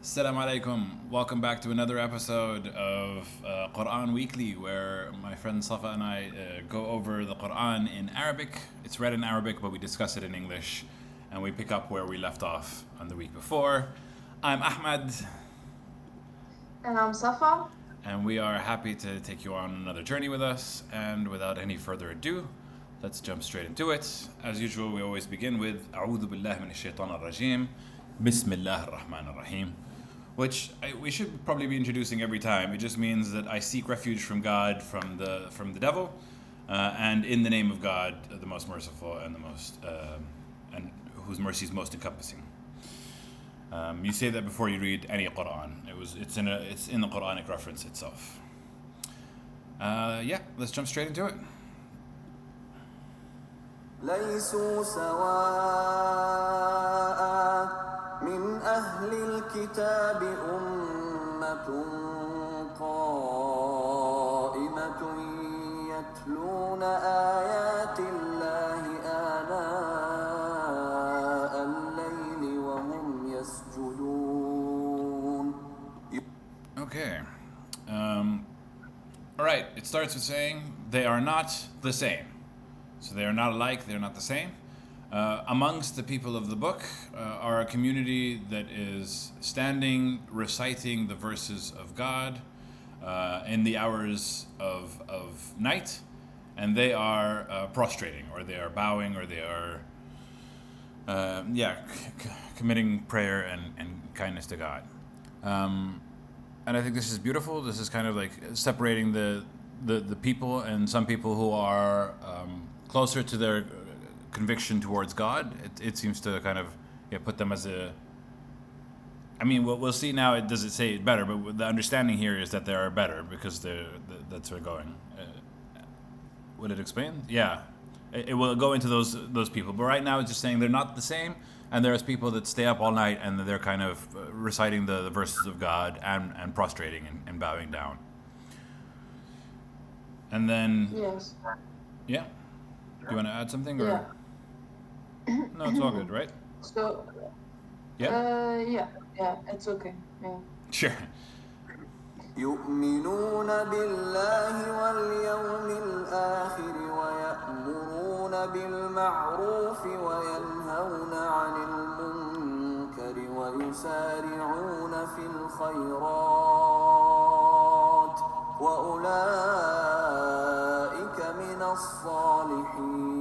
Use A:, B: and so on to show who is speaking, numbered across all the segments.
A: السلام عليكم. Welcome back to another episode of Quran Weekly, where my friend Safa and I go over the Quran in Arabic. It's read in Arabic, but we discuss it in English, and we pick up where we left off on the week before. I'm Ahmed,
B: And I'm Safa.
A: and we are happy to take you on another journey with us. And without any further ado, let's jump straight into it. As usual, we always begin with أعوذ بالله من الشيطان الرجيم بسم الله الرحمن الرحيم, which we should probably be introducing every time. It just means that I seek refuge from God, from the devil, and in the name of God, the most merciful and the most and whose mercy is most encompassing. You say that before you read any Quran. It's in the Quranic reference itself. Yeah, let's jump straight into it.
C: ليسوا سواء من أهل الكتاب أمة قائمة يتلون آيات الله آناء الليل وهم يسجدون.
A: Okay. All right. It starts with saying they are not the same. So they are not alike, they are not the same. Amongst the people of the book are a community that is standing, reciting the verses of God in the hours of night, and they are prostrating, or they are bowing, or they are, committing prayer and kindness to God. And I think this is beautiful. This is kind of like separating the people, and some people who are closer to their conviction towards God. It seems to kind of put them as a. I mean, we'll see now. It does it say it better, but the understanding here is that they are better because that's where they're going. Would it explain? Yeah, it will go into those people. But right now, it's just saying they're not the same. And there's people that stay up all night and they're kind of reciting the verses of God and prostrating and bowing down. And then,
B: Yes.
A: yeah. Do you want to add something or?
B: Yeah.
A: No, it's all good, right?
B: So,
A: Yeah?
B: yeah, it's okay. Yeah.
A: Sure.
C: يؤمنون بالله واليوم الآخر ويأمرون بالمعروف وينهون عن المنكر ويسارعون في الخيرات وأولئك من الصالحين.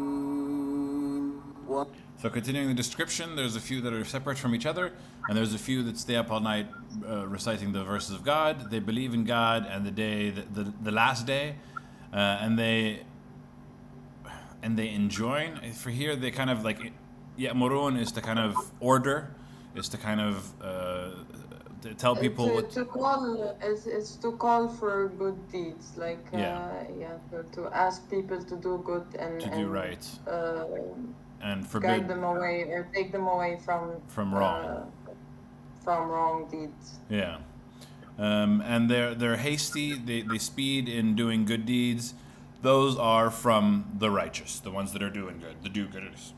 A: So continuing the description, there's a few that are separate from each other, and there's a few that stay up all night reciting the verses of God. They believe in God and the day, the last day, and they enjoin. For here, they kind of like, ya'murun is to kind of order, is to kind of to tell people what.
B: To call is to call for good deeds, like
A: Yeah,
B: to ask people to do good
A: to do right
B: uh,
A: and
B: guide
A: forbid
B: them away or take them away
A: from wrong.
B: from wrong deeds.
A: Yeah. And they're hasty. They speed in doing good deeds. Those are from the righteous, the ones that are doing good, the do-gooders.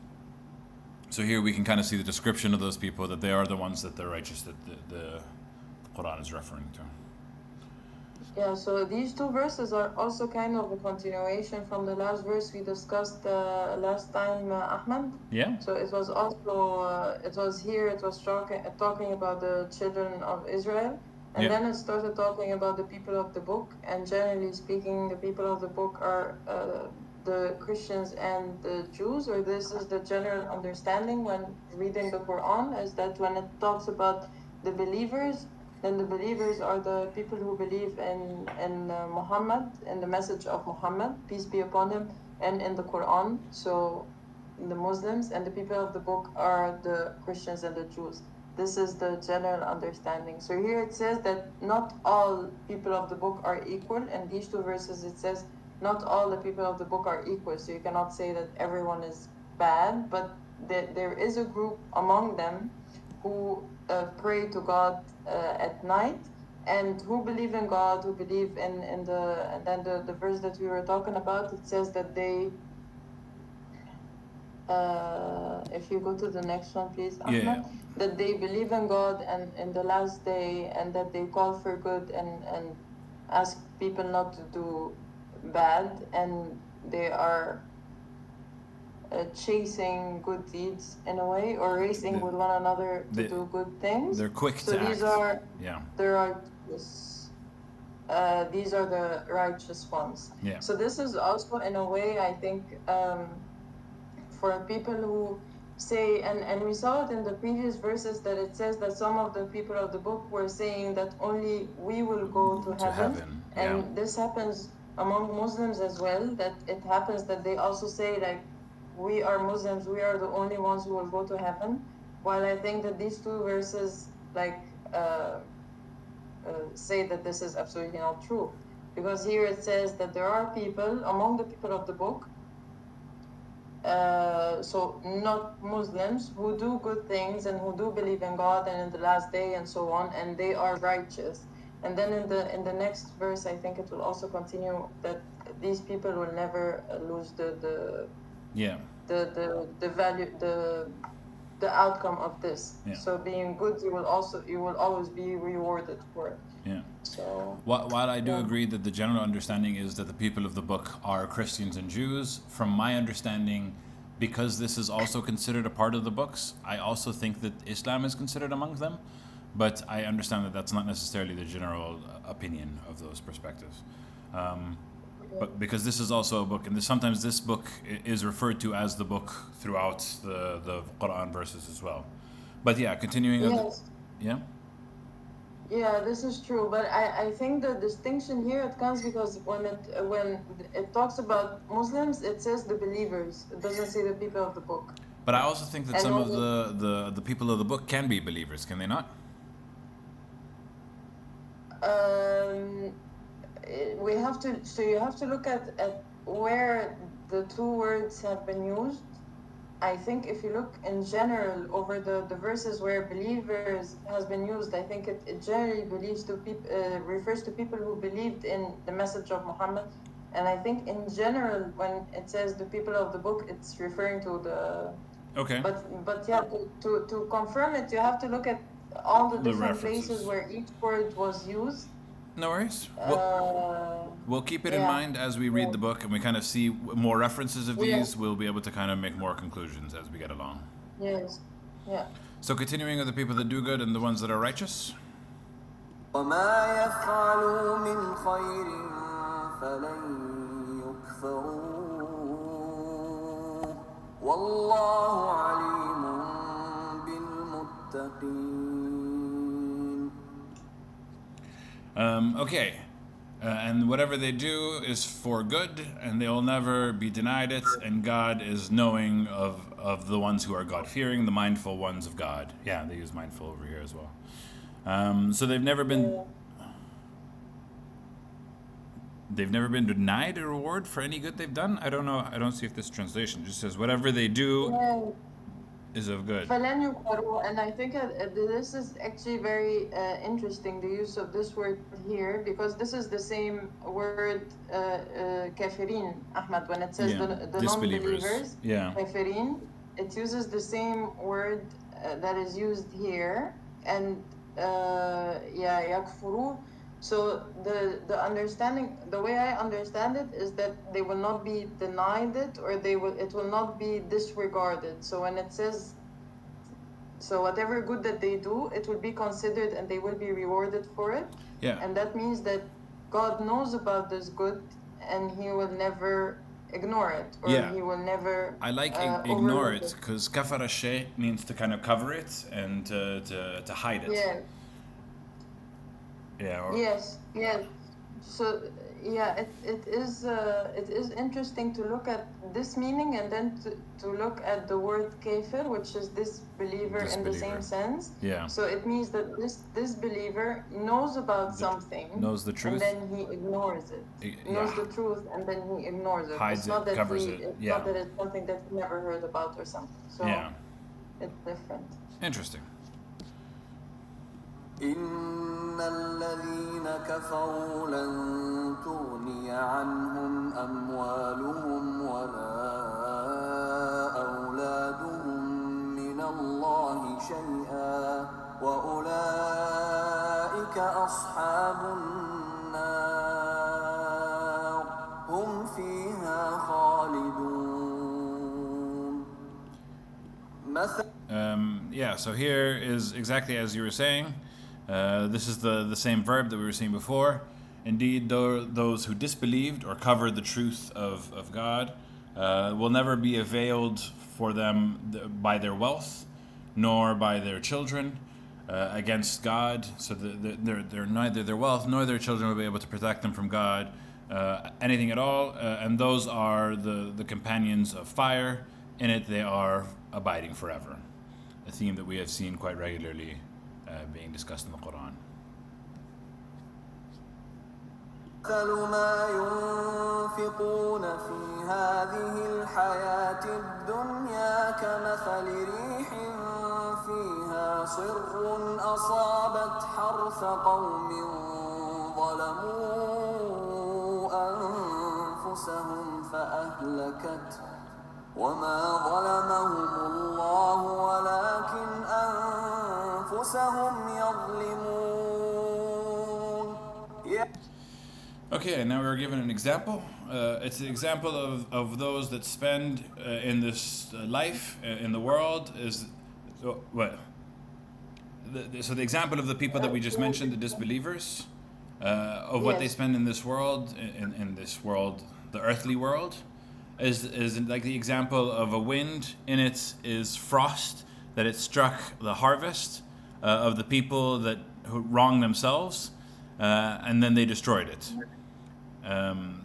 A: So here we can kind of see the description of those people, that they are the ones that they're righteous, that the Quran is referring to.
B: Yeah, so these two verses are also kind of a continuation from the last verse we discussed last time, Ahmed.
A: Yeah.
B: So it was also, it was talking about the children of Israel. And
A: Yeah.
B: then it started talking about the people of the book. And generally speaking, the people of the book are the Christians and the Jews, or this is the general understanding when reading the Quran, is that when it talks about the believers, then the believers are the people who believe in Muhammad, in the message of Muhammad, peace be upon him, and in the Quran. So the Muslims, and the people of the book are the Christians and the Jews. This is the general understanding. So here it says that not all people of the book are equal. In these two verses it says not all the people of the book are equal. So you cannot say that everyone is bad, but there is a group among them who pray to God at night, and who believe in God, who believe in the verse that we were talking about. It says that they if you go to the next one, please,
A: Yeah.
B: Ahmed, that they believe in God and in the last day, and that they call for good and ask people not to do bad, and they are chasing good deeds in a way, or racing with one another to do good things.
A: They're quick
B: So
A: to
B: these
A: act.
B: are
A: Yeah.
B: the righteous. These are the righteous ones.
A: Yeah.
B: So this is also, in a way, I think, for people who say, and we saw it in the previous verses, that it says that some of the people of the book were saying that only we will go to heaven.
A: Yeah.
B: And this happens among Muslims as well, that it happens that they also say, like, we are Muslims, we are the only ones who will go to heaven. While I think that these two verses, like, say that this is absolutely not true. Because here it says that there are people among the people of the book, so not Muslims, who do good things and who do believe in God and in the last day and so on, and they are righteous. And then in the next verse, I think it will also continue that these people will never lose the value, the outcome of this.
A: Yeah.
B: So being good, you will always be rewarded for it.
A: Yeah.
B: So
A: while I do agree that the general understanding is that the people of the book are Christians and Jews, from my understanding, because this is also considered a part of the books, I also think that Islam is considered among them. But I understand that that's not necessarily the general opinion of those perspectives. But because this is also a book, and sometimes this book is referred to as the book throughout the Quran verses as well. But yeah, continuing.
B: Yes.
A: Yeah.
B: Yeah, this is true, but I think the distinction here, it comes because when it talks about Muslims, it says the believers. It doesn't say the people of the book.
A: But I also think that
B: And
A: some
B: when
A: of the people of the book can be believers, can they not?
B: We have to, so you have to look at where the two words have been used. I think if you look in general over the verses where believers has been used, I think it generally refers to people who believed in the message of Muhammad. And I think in general, when it says the people of the book, it's referring to the...
A: Okay.
B: But yeah, to confirm it, you have to look at all the different places where each word was used.
A: No worries. We'll keep it in mind as we read the book and we kind of see more references of these. We'll be able to kind of make more conclusions as we get along.
B: Yes. Yeah.
A: So continuing with the people that do good and the ones that are righteous.
C: وما يفعلوا من خير فلن يكفروه والله عليم بالمتقين.
A: Okay. And whatever they do is for good, and they will never be denied it, and God is knowing of the ones who are God-fearing, the mindful ones of God. Yeah, they use mindful over here as well. So they've never been denied a reward for any good they've done. I don't know. I don't see if this translation just says whatever they do is of good.
B: And I think this is actually very interesting, the use of this word here, because this is the same word, kafirin, Ahmad, when it says the non-believers, kafirin, it uses the same word that is used here, and yakfuru. So the understanding, the way I understand it, is that they will not be denied it, or it will not be disregarded. So when it says, so whatever good that they do, it will be considered and they will be rewarded for it.
A: Yeah.
B: And that means that God knows about this good and he will never ignore it, or he will never
A: I like ignore it, because kafara shay means to kind of cover it and to hide it.
B: Yeah.
A: Yeah.
B: Yes. So yeah, it is interesting to look at this meaning, and then to look at the word kafir, which is disbeliever in the same sense.
A: Yeah.
B: So it means that this believer knows about something,
A: knows the truth,
B: and then he ignores it. Knows the truth, and then he ignores it.
A: Hides
B: it's not
A: it,
B: that
A: covers
B: he,
A: it.
B: It's not that it's something that he never heard about or something. So it's different.
A: Interesting.
C: إن الذين كفروا لن تغني عنهم أموالهم ولا شيئا وأولئك أصحاب النار هم فيها خالدون.
A: Yeah, so here is exactly as you were saying. This is the same verb that we were seeing before. Indeed, those who disbelieved or covered the truth of God will never be availed for them by their wealth, nor by their children against God. So they're neither their wealth nor their children will be able to protect them from God, anything at all. And those are the companions of fire. In it they are abiding forever. A theme that we have seen quite regularly being discussed in the Quran.
C: مثل ما ينفقون في هذه الحياة الدنيا كمثل ريح فيها صر أصابت حرث قوم ظلموا أنفسهم فأهلكت وما ظلمهم الله ولكن أنفسهم يظلمون.
A: Okay, and now we're given an example. It's an example of those that spend in this life, in the world, is what? So the example of the people that we just mentioned, the disbelievers, of what they spend in this world, in this world, the earthly world, is like the example of a wind. In it is frost, that it struck the harvest of the people that who wronged themselves, and then they destroyed it.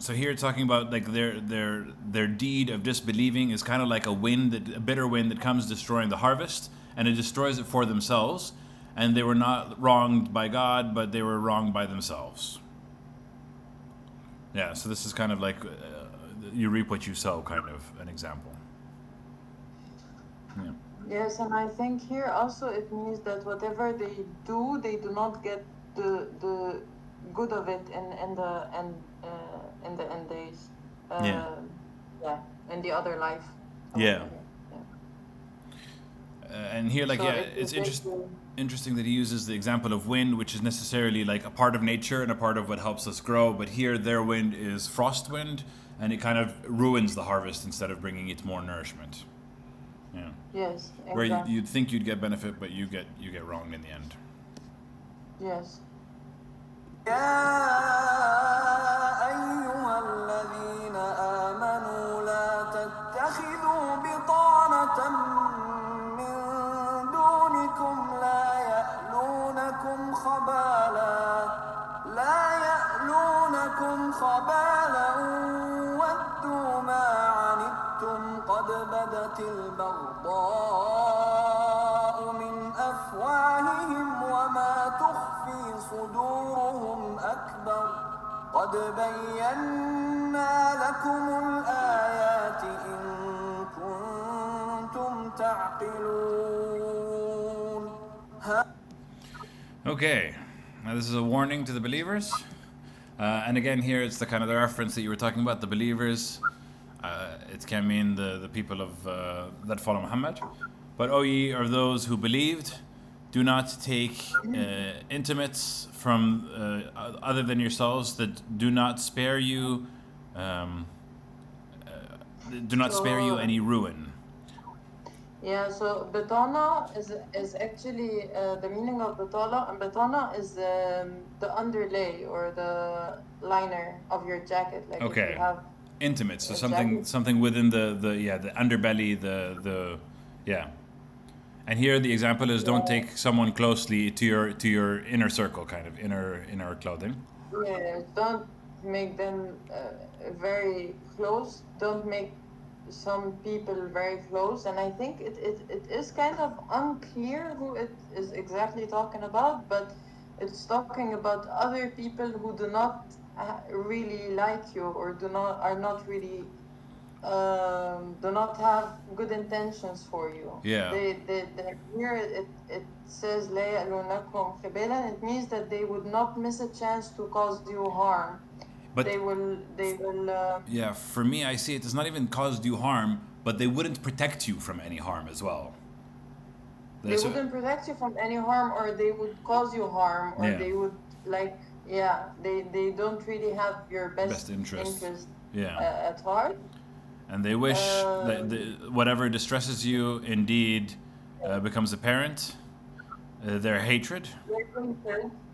A: So here it's talking about like their deed of disbelieving is kind of like a bitter wind that comes destroying the harvest, and it destroys it for themselves. And they were not wronged by God, but they were wronged by themselves. Yeah, so this is kind of like you reap what you sow, kind of an example. Yeah.
B: Yes, and I think here also it means that whatever they do not get the good of it in the end days. In the other life.
A: Yeah. And here, like,
B: So
A: it's interesting that he uses the example of wind, which is necessarily like a part of nature and a part of what helps us grow. But here, their wind is frost wind, and it kind of ruins the harvest instead of bringing it more nourishment. Yeah.
B: Yes. Exactly.
A: Where you'd think you'd get benefit, but you get wronged in the end.
B: Yes.
C: يا أيها الذين آمنوا لا تتخذوا بطانة من دونكم لا يألونكم خبالا ودوا ما عنتم قد بدت البغضاء من أفواههم وما تخفي صدورهم أكبر قد بينا لكم الآيات إن كنتم تعقلون.
A: Okay, now this is a warning to the believers. And again, here it's the kind of the reference that you were talking about, the believers. It can mean the people of that follow Muhammad. But O ye are those who believed, do not take intimates from other than yourselves that do not spare you, any ruin.
B: Yeah, so betana is actually the meaning of betala, and betana is the underlay or the liner of your jacket. Like
A: Okay.
B: if you have
A: Intimate, so
B: a
A: something within the underbelly, the And here the example is don't take someone closely to your inner circle, kind of inner clothing.
B: Yeah, don't make them very close. Don't make some people very close. And I think it is kind of unclear who it is exactly talking about, but it's talking about other people who do not really like you or do not have good intentions for you.
A: Yeah.
B: Here it says لا يألونكم خبالا. It means that they would not miss a chance to cause you harm.
A: But
B: they will.
A: Yeah, for me, I see it as not even caused you harm, but they wouldn't protect you from any harm as well.
B: They wouldn't protect you from any harm, or they would cause you harm, or
A: Yeah.
B: they would they don't really have your best
A: interest.
B: interest
A: Yeah.
B: at heart.
A: And they wish that whatever distresses you indeed becomes apparent. Their hatred.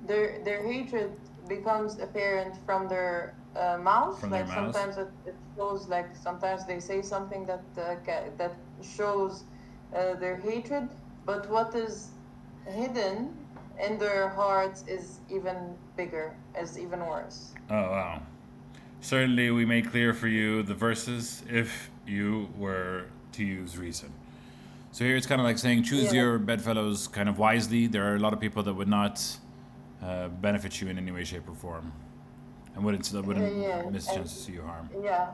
B: Their hatred becomes apparent from their mouth.
A: From their
B: Like
A: mouths.
B: sometimes it shows. Like sometimes they say something that that shows their hatred. But what is hidden in their hearts is even bigger, is even worse.
A: Oh, wow. Certainly, we made clear for you the verses if you were to use reason. So here it's kind of like saying, choose your bedfellows kind of wisely. There are a lot of people that would not benefit you in any way, shape, or form, and wouldn't miss a chance to see you harm.
B: Yeah,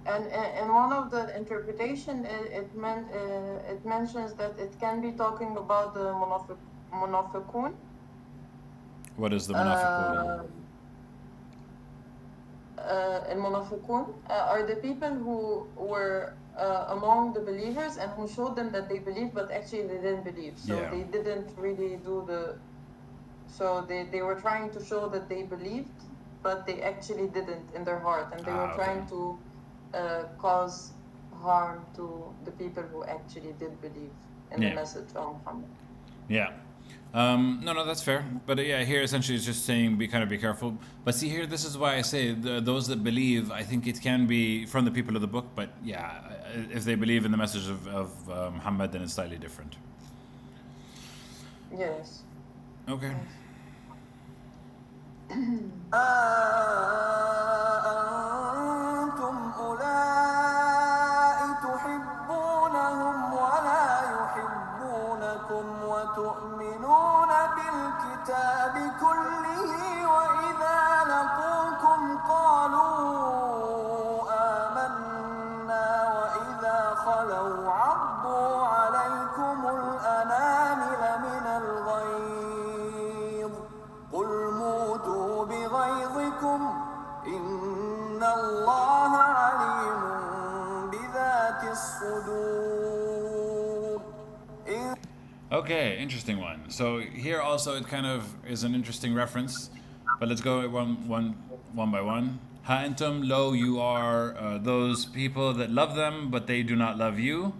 B: and one of the interpretation it mentions that it can be talking about the munafiqun.
A: What is the munafiqun?
B: Al-Munafiqun are the people who were among the believers and who showed them that they believed, but actually they didn't believe. So they didn't really do the. So they were trying to show that they believed, but they actually didn't in their heart, and they were trying to cause harm to the people who actually did believe in the message of Muhammad.
A: Yeah. No, that's fair. But here essentially it's just saying be careful. But see here, this is why I say those that believe, I think it can be from the people of the book. But if they believe in the message of Muhammad, then it's slightly different.
B: Yes.
A: Okay.
C: أنتم أولئك تحبونهم ولا يحبونكم وتؤمنون بالكتاب كله وإذا لقوكم قالوا آمنا وإذا خلوا عضوا عليكم الأنامل من الغيظ قل موتوا بغيظكم إن الله عليم بذات الصدور.
A: Okay, interesting one. So here also it kind of is an interesting reference, but let's go one by one. Ha antum lo, you are those people that love them, but they do not love you.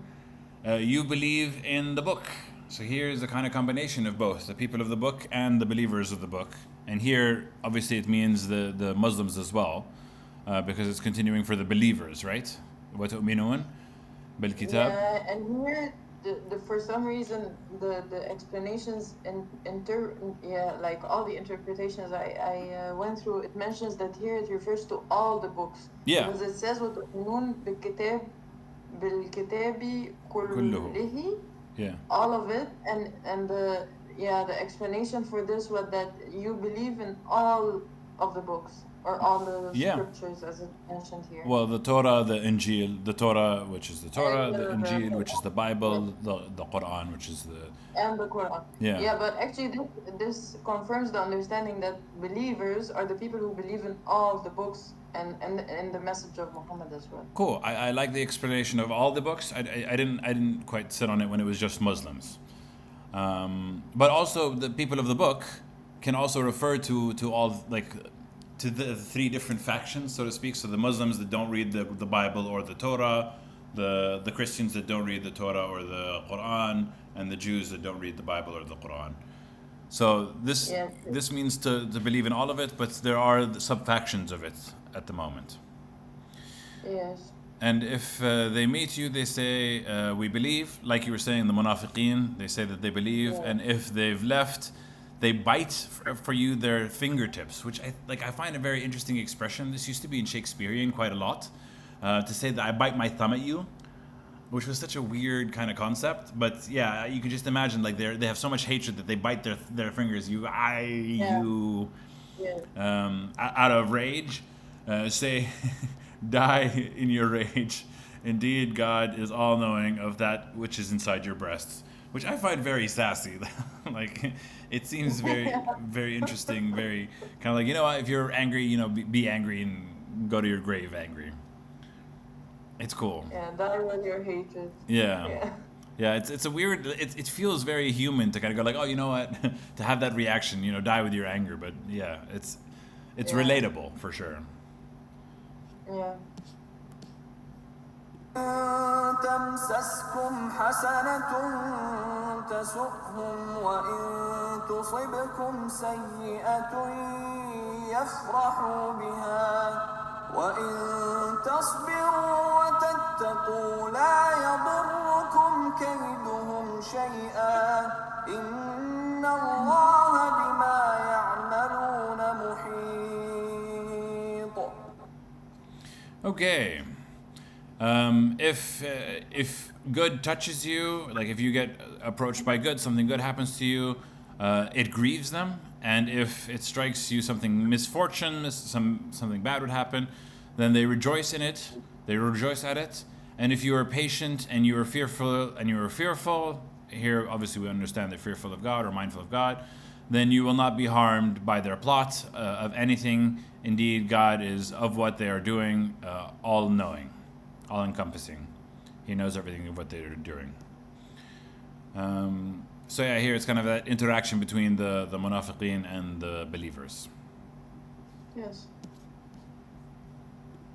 A: You believe in the book. So here's a kind of combination of both, the people of the book and the believers of the book. And here, obviously, it means the Muslims as well, because it's continuing for the believers, right? وَتُؤْمِنُونَ بِالْكِتَابِ.
B: Yeah, and here, for some reason, the explanations like all the interpretations I went through, it mentions that here it refers to all the books.
A: Yeah.
B: Because it says وَتُؤْمِنُونَ بالكتاب كله.
A: Yeah.
B: All of it, and the explanation for this was that you believe in all of the books or all the scriptures as it mentioned here.
A: Well, the Torah, the Injil, the Torah, which is the Torah, the Injil, which is the Bible, the Quran, which is
B: and the Quran.
A: Yeah,
B: but actually this confirms the understanding that believers are the people who believe in all of the books and the message of Muhammad as well.
A: Cool. I like the explanation of all the books. I didn't quite sit on it when it was just Muslims. But also the people of the book can also refer to all, like, to the three different factions, so to speak. So the Muslims that don't read the Bible or the Torah, the Christians that don't read the Torah or the Quran, and the Jews that don't read the Bible or the Quran. So this means to believe in all of it, but there are the sub-factions of it at the moment.
B: Yes.
A: And if they meet you, they say, we believe, like you were saying, the munafiqeen, they say that they believe, and if they've left, they bite for you their fingertips, which I find a very interesting expression. This used to be in Shakespearean quite a lot, to say that I bite my thumb at you, which was such a weird kind of concept. But yeah, you can just imagine, like, they have so much hatred that they bite their fingers. Out of rage, say, die in your rage. Indeed, God is all-knowing of that which is inside your breasts, which I find very sassy. Like, it seems very, very interesting, very kind of like, what, if you're angry, be angry and go to your grave angry. It's cool.
B: Yeah, die with your hatred.
A: Yeah, Yeah, it's a weird. It feels very human to kind of go like, oh, you know what, to have that reaction, die with your anger. But yeah, it's
B: Yeah,
A: relatable for sure.
B: yeah,
C: إن تمسسكم حسنة تسؤهم وإن تصبكم سيئة يفرحوا بها وإن تصبروا وتتقوا لا يضركم كيدهم شيئا إن الله بما يعملون محيط.
A: Okay. If good touches you, like if you get approached by good, something good happens to you, it grieves them. And if it strikes you something misfortune, something bad would happen, then they rejoice in it. They rejoice at it. And if you are patient and you are fearful, here obviously we understand they're fearful of God or mindful of God, then you will not be harmed by their plot of anything. Indeed, God is of what they are doing, all-knowing, all-encompassing. He knows everything of what they are doing. So yeah, here it's kind of that interaction between the munafiqeen and the believers.
B: yes.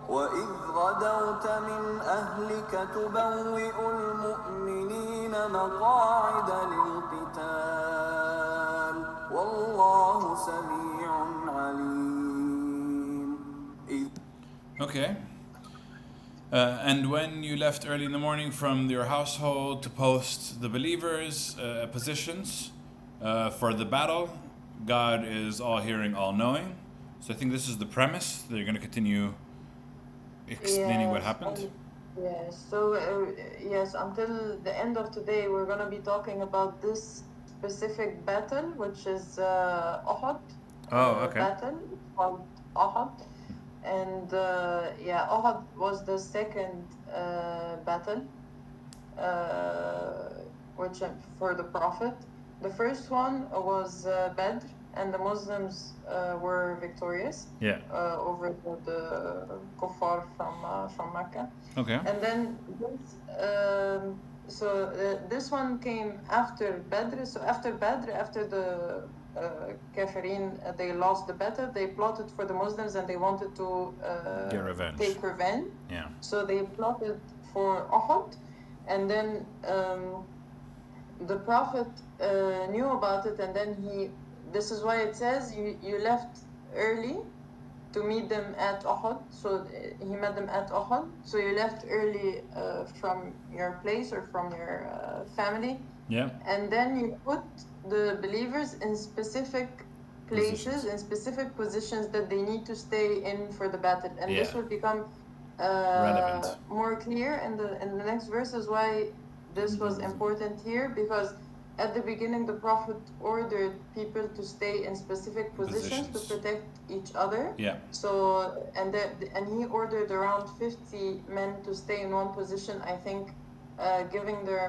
C: وإذ غدوت من أهلك تبوئ المؤمنين مقاعد للقتال والله سميع عليم.
A: Okay. And when you left early in the morning from your household to post the believers' positions for the battle, God is all-hearing, all-knowing. So I think this is the premise. They're going to continue explaining what
B: Yes,
A: happened.
B: yes. So, yes, until the end of today, we're going to be talking about this specific battle, which is Uhud
A: Oh, okay.
B: battle called Uhud. And yeah, Uhud was the second battle, which for the Prophet. The first one was Badr, and the Muslims were victorious
A: Yeah.
B: over the kuffar from Mecca.
A: Okay.
B: And then this one came after Badr. So after Badr, after the Kafirin, they lost the battle. They plotted for the Muslims and they wanted to
A: Get revenge.
B: take revenge.
A: Yeah.
B: So they plotted for Uhud, and then the Prophet knew about it, and then this is why it says you left early to meet them at Uhud. So he met them at Uhud. So you left early from your place or from your family.
A: Yeah.
B: And then you put the believers in specific places, in specific positions that they need to stay in for the battle. And this will become
A: relevant,
B: more clear in the next verses why this was important here, because at the beginning the Prophet ordered people to stay in specific positions to protect each other.
A: Yeah.
B: So and he ordered around 50 men to stay in one position, I think, giving their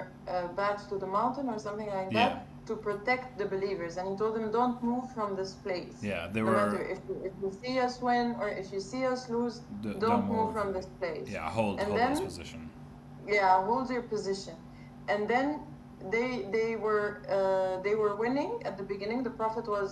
B: backs to the mountain or something like that, to protect the believers. And he told them, don't move from this place.
A: Yeah, they
B: no
A: were.
B: matter if you see us win or if you see us lose, don't move from this place.
A: Yeah, hold this position.
B: Yeah, hold your position. And then they were winning at the beginning. The Prophet was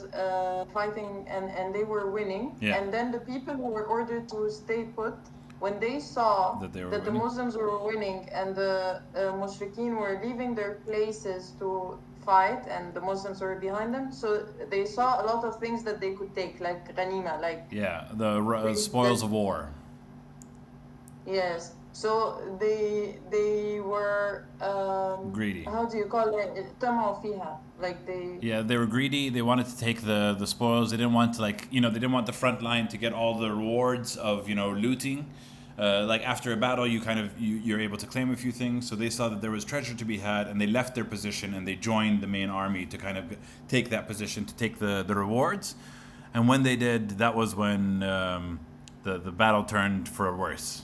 B: fighting and they were winning.
A: Yeah.
B: And then the people who were ordered to stay put, when they saw that the Muslims were winning and the Mushrikeen were leaving their places to fight and the Muslims were behind them, so they saw a lot of things that they could take, like ghanima, like
A: the spoils of war.
B: Yes. So they were
A: greedy.
B: How do you call it? طمعوا فيها. Like they.
A: Yeah, they were greedy. They wanted to take the spoils. They didn't want to they didn't want the front line to get all the rewards of looting. Like after a battle, you're able to claim a few things. So they saw that there was treasure to be had, and they left their position and they joined the main army to kind of take that position to take the rewards. And when they did, that was when the battle turned for worse.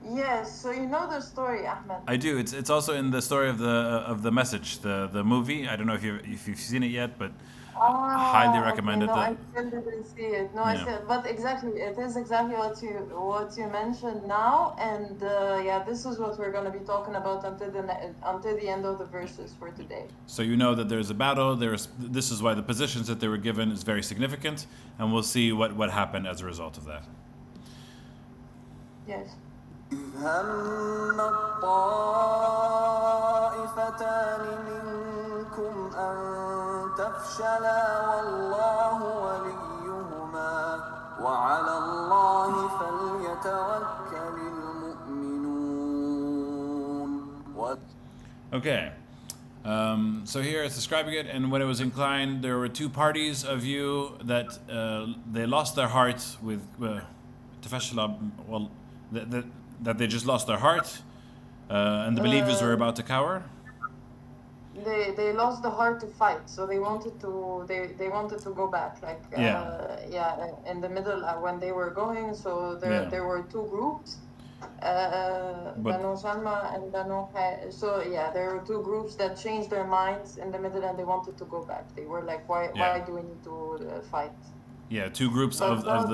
B: Yes, so you know the story, Ahmed.
A: I do. It's also in the story of the Message, the movie. I don't know if you've seen it yet, but highly
B: Ah, okay.
A: recommended
B: No,
A: that.
B: I still didn't see it. No, I
A: Yeah.
B: said, but exactly, it is exactly what you mentioned now, and yeah, this is what we're gonna be talking about until the end of the verses for today.
A: So you know that there's a battle. This is why the positions that they were given is very significant, and we'll see what happened as a result of that.
B: Yes.
C: إذ هم الطائفتان منكم أن تفشلا والله وليهما وعلى الله فليتوكل المؤمنون.
A: Okay. So here it's describing it, and when it was inclined, there were two parties of you that they lost their heart with well, that they just lost their heart, and the believers were
B: Uh,
A: about to cower.
B: they lost the heart to fight, so they wanted to go back, like
A: Yeah,
B: yeah, in the middle when they were going. So
A: yeah,
B: there were two groups.
A: but
B: Banu Salma and so yeah, there were two groups that changed their minds in the middle and they wanted to go back. They were like,
A: yeah,
B: why do we need to fight?
A: yeah. Two groups
B: But
A: of
B: God,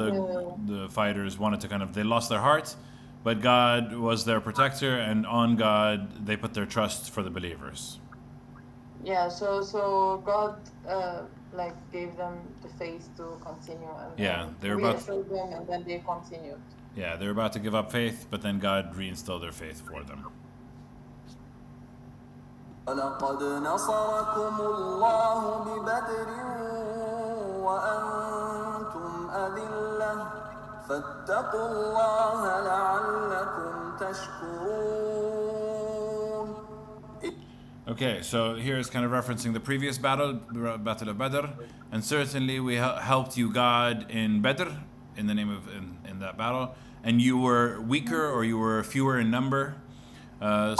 A: the fighters wanted to they lost their heart, but God was their protector, and on God they put their trust for the believers.
B: yeah, so God like gave them the faith to continue and
A: Yeah,
B: then
A: they were about
B: reassured them and then they continued.
A: yeah they were about to give up faith, but then God reinstilled their faith for them.
C: ولقد نصركم الله ببدر وأنتم أذلة فاتقوا الله لعلكم تشكرون.
A: Okay, so here is kind of referencing the previous battle, Battle of Badr, and certainly we helped you, God, in Badr, in the name of in that battle, and you were weaker or you were fewer in number.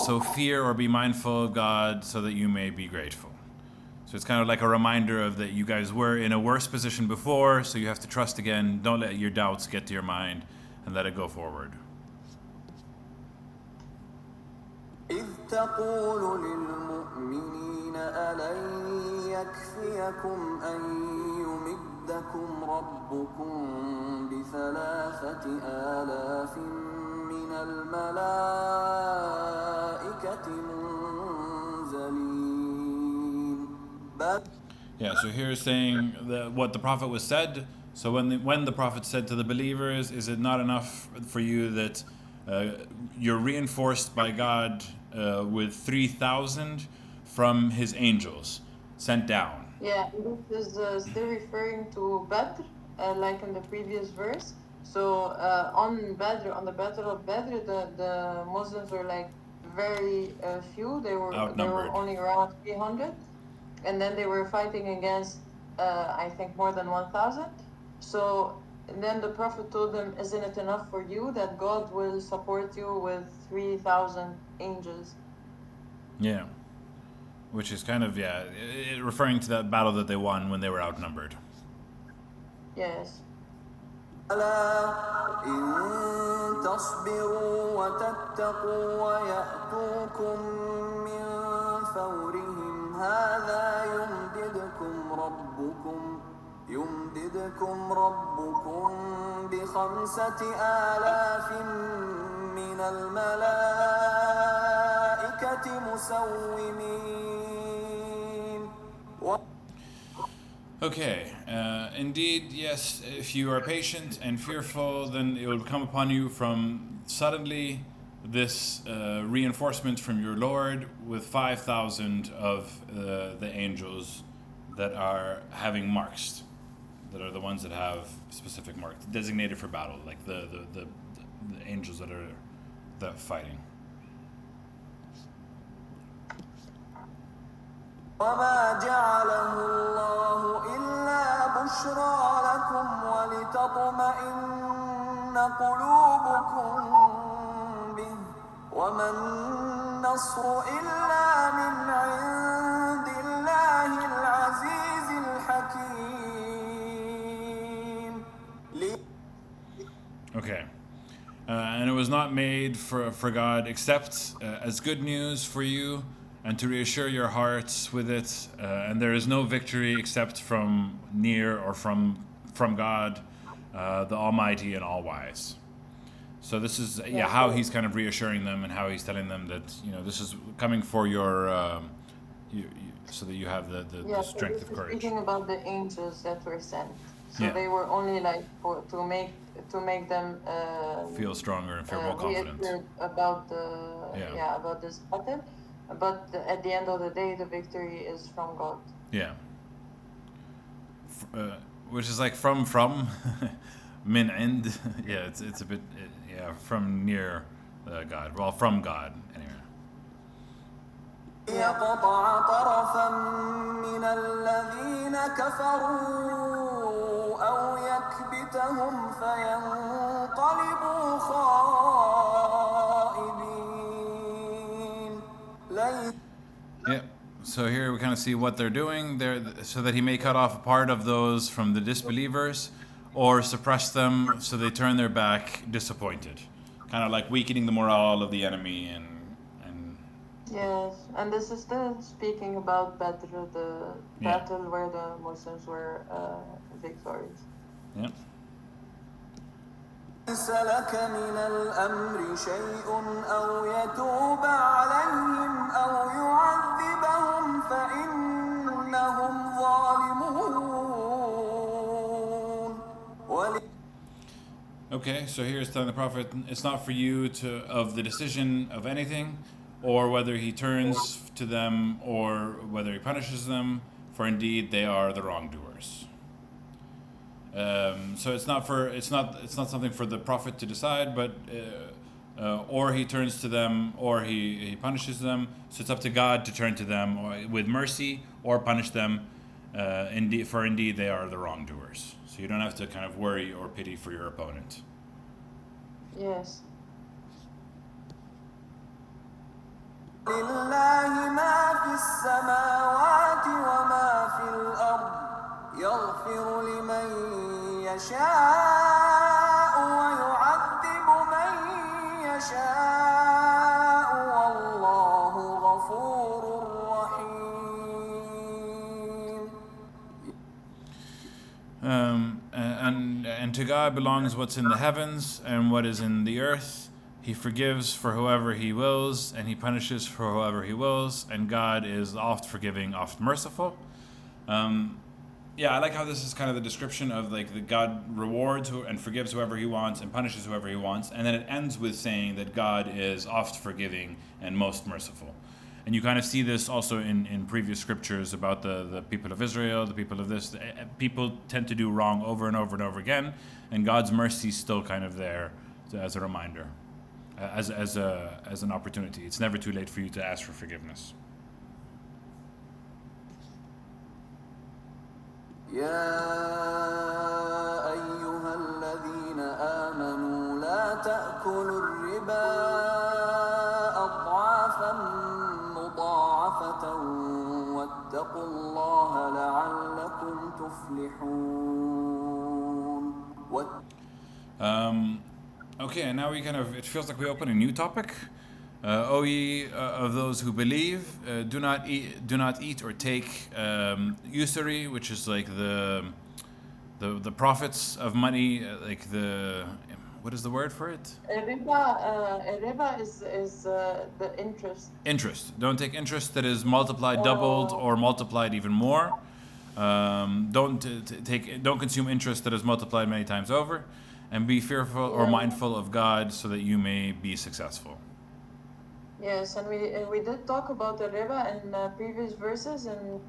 A: So fear or be mindful of God, so that you may be grateful. So it's kind of like a reminder of that you guys were in a worse position before, so you have to trust again. Don't let your doubts get to your mind, and let it go forward.
C: إذ تقول للمؤمنين ألن يكفيكم أن يمدكم ربكم بثلاثة آلاف من الملائكة منزلين.
A: Yeah, so here is saying that what the prophet was said. So when the prophet said to the believers, is it not enough for you that you're reinforced by God with 3,000 from his angels sent down?
B: Yeah, this is still referring to Badr, like in the previous verse. So on Badr, on the Battle of Badr, the Muslims were like very few. They were
A: Outnumbered.
B: only around 300, and then they were fighting against I think more than 1,000. So and then the Prophet told them, "Isn't it enough for you that God will support you with 3,000 angels?"
A: Yeah. Which is kind of, referring to that battle that they won when they were outnumbered.
B: Yes.
C: ألا إن تصبروا وتتقوا ويأتوكم من فورهم هذا يمددكم ربكم بخمسة آلاف من الملائكة مسومين.
A: Okay, indeed, yes, if you are patient and fearful, then it will come upon you from suddenly this reinforcement from your Lord with 5,000 of the angels that are having marks, that are the ones that have specific marks, designated for battle, like the angels that are fighting.
C: وما جعله الله إلا بشرى لكم ولتطمئن قلوبكم به وما النصر إلا من عند الله العزيز الحكيم.
A: Okay. And it was not made for God except as good news for you and to reassure your hearts with it. And there is no victory except from near or from God, the Almighty and All-Wise. So this is how he's kind of reassuring them, and how he's telling them that this is coming for your, so that you have the strength of courage.
B: Speaking about the angels that were sent, so
A: Yeah.
B: they were only like to make them
A: Feel stronger and feel more confident.
B: reassured about about this battle, but at the end of the day, the victory is from God.
A: Yeah. Which is like from min ind. Yeah, it's a bit from near God. Well, from God anyway.
C: يقطع طرفا من الذين كفروا أو يكبتهم فينقلبوا خائبين.
A: Yeah. So here we kind of see what they're doing there, so that he may cut off a part of those from the disbelievers, or suppress them so they turn their back disappointed, kind of like weakening the morale of the enemy and.
B: Yes, and this is still speaking about Badr, the battle where the Muslims were victorious.
A: Yeah.
C: ليس لك من الأمر شيء أو يتوب عليهم أو يعذبهم فإنهم ظالمون.
A: Okay, so here's telling the Prophet, it's not for you of the decision of anything, or whether he turns to them, or whether he punishes them, for indeed they are the wrongdoers. So it's not something for the Prophet to decide, but or he turns to them, or he punishes them. So it's up to God to turn to them with mercy or punish them. Indeed they are the wrongdoers. So you don't have to kind of worry or pity for your opponent.
B: Yes.
C: لله ما في السماوات وما في الأرض يغفر لمن يشاء ويعذب من يشاء والله غفور رحيم.
A: And to God belongs what's in the heavens and what is in the earth. He forgives for whoever he wills, and he punishes for whoever he wills, and God is oft forgiving, oft merciful. I like how this is kind of the description of like that God rewards and forgives whoever he wants and punishes whoever he wants, and then it ends with saying that God is oft forgiving and most merciful. And you kind of see this also in previous scriptures about the people of Israel, the people of this. People tend to do wrong over and over and over again, and God's mercy is still kind of there as a reminder. As an opportunity. It's never too late for you to ask for forgiveness.
C: يا أيها الذين آمنوا لا تأكلوا الربا أضعافا مضاعفة واتقوا الله لعلكم تفلحون.
A: Okay, and now it feels like we open a new topic. O ye of those who believe, do not eat or take usury, which is like the profits of money, like what is the word for it?
B: Riba is the interest.
A: Interest. Don't take interest that is multiplied, doubled, or multiplied even more. Don't consume interest that is multiplied many times over. And be fearful or mindful of God so that you may be successful.
B: Yes, and we did talk about the riba in previous verses in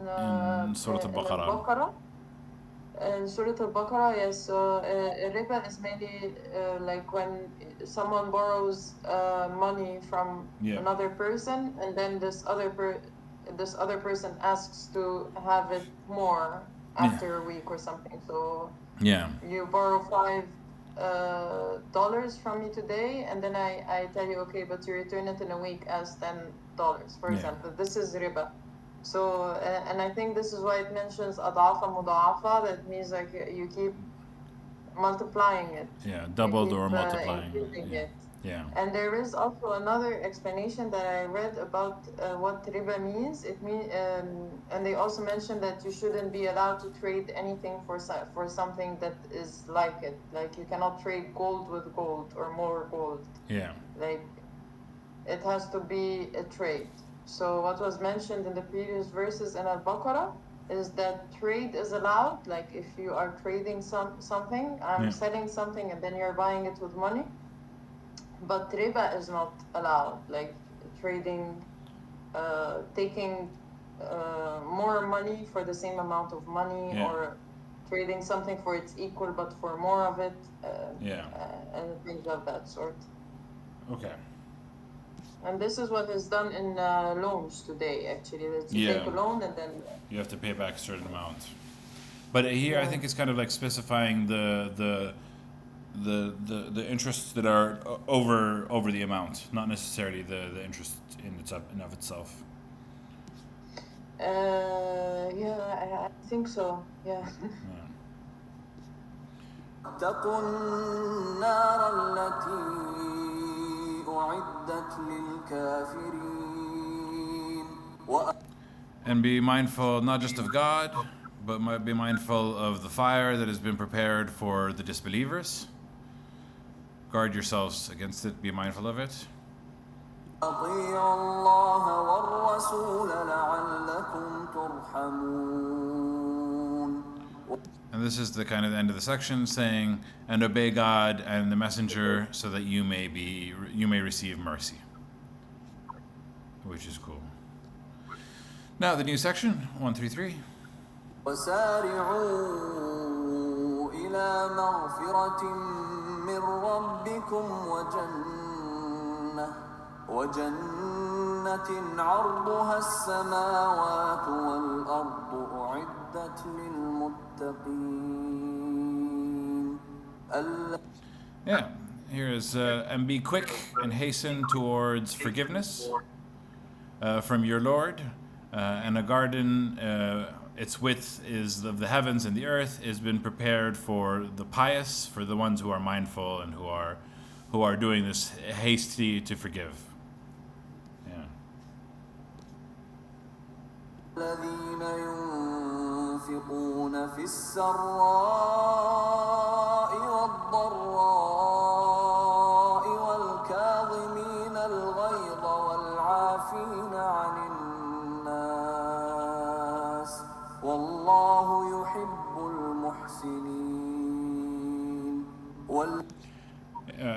A: Surah Al-Baqarah.
B: In Surah Al-Baqarah, yes. Riba is mainly like when someone borrows money from another person, and then this other person asks to have it more after a week or something. So you borrow $5 from me today, and then I tell you, okay, but you return it in a week as $10, for example. This is riba. So, and I think this is why it mentions ad'afa muda'afa. That means like you keep multiplying it.
A: Yeah, doubled or multiplying.
B: It.
A: Yeah.
B: And there is also another explanation that I read about what riba means. And they also mentioned that you shouldn't be allowed to trade anything for something that is like it. Like you cannot trade gold with gold or more gold.
A: Yeah.
B: Like it has to be a trade. So what was mentioned in the previous verses in Al-Baqarah is that trade is allowed. Like if you are trading something, I'm
A: Yeah.
B: selling something and then you're buying it with money. But riba is not allowed, like trading, taking more money for the same amount of money,
A: Yeah.
B: or trading something for its equal but for more of it,
A: Yeah.
B: and things of that sort.
A: Okay.
B: And this is what is done in loans today, actually, that you take
A: Yeah.
B: a loan and then,
A: You have to pay back a certain amount. But here, I
B: yeah.
A: think it's kind of like specifying the interests that are over the amount, not necessarily the interest in of itself.
B: Yeah, I think so, yeah.
A: Yeah.
C: اتقوا النار التي أعدت للكافرين
A: And be mindful not just of God, but be mindful of the fire that has been prepared for the disbelievers. Guard yourselves against it, be mindful of it.
C: أطيعوا الله والرسول لعلكم ترحمون.
A: And this is the kind of end of the section saying, and obey God and the messenger so that you may receive mercy. Which is cool. Now the new section, 133.
C: وسارعوا إلى مغفرة من ربكم وجنة عرضها السماوات والأرض أعدت للمتقين.
A: Yeah, here is, and be quick and hasten towards forgiveness from your Lord, and a garden, its width is of the heavens and the earth, has been prepared for the pious, for the ones who are mindful and who are doing this hasty to forgive. Yeah.
C: الذين ينفقون في السراء والضراء والكاظمين الغيظ والعافين عن الناس والله يحب المحسنين.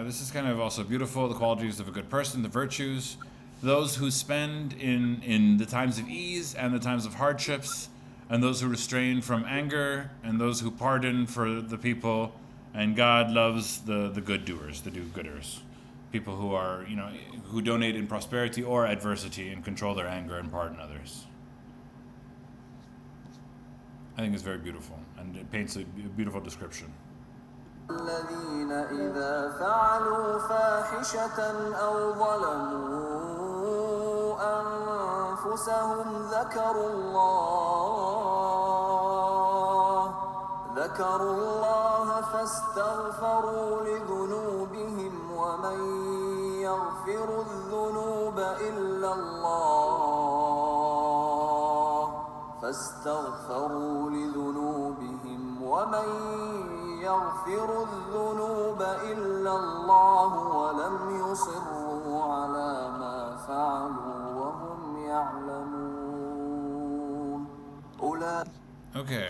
A: This is kind of also beautiful, the qualities of a good person, the virtues. Those who spend in the times of ease and the times of hardships, and those who restrain from anger, and those who pardon for the people. And God loves the good doers, the do-gooders. People who are, who donate in prosperity or adversity and control their anger and pardon others. I think it's very beautiful, and it paints a beautiful description.
C: الذين إذا فعلوا فاحشة أو ظلموا أنفسهم ذكروا الله فاستغفروا لذنوبهم ومن يغفر الذنوب إلا الله فاستغفروا لذنوبهم ومن يغفر الذنوب إلا الله ولم يصروا على ما فعلوا وهم يعلمون.
A: Okay.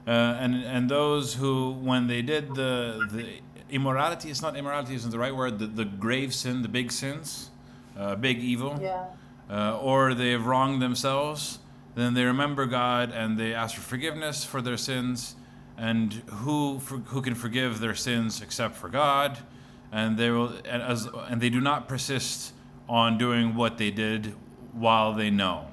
A: And those who, when they did the immorality, it's not immorality, isn't the right word, the grave sin, the big sins, big evil,
B: Yeah.
A: Or they have wronged themselves, then they remember God and they ask for forgiveness for their sins. And who can forgive their sins except for God? And they do not persist on doing what they did while they know.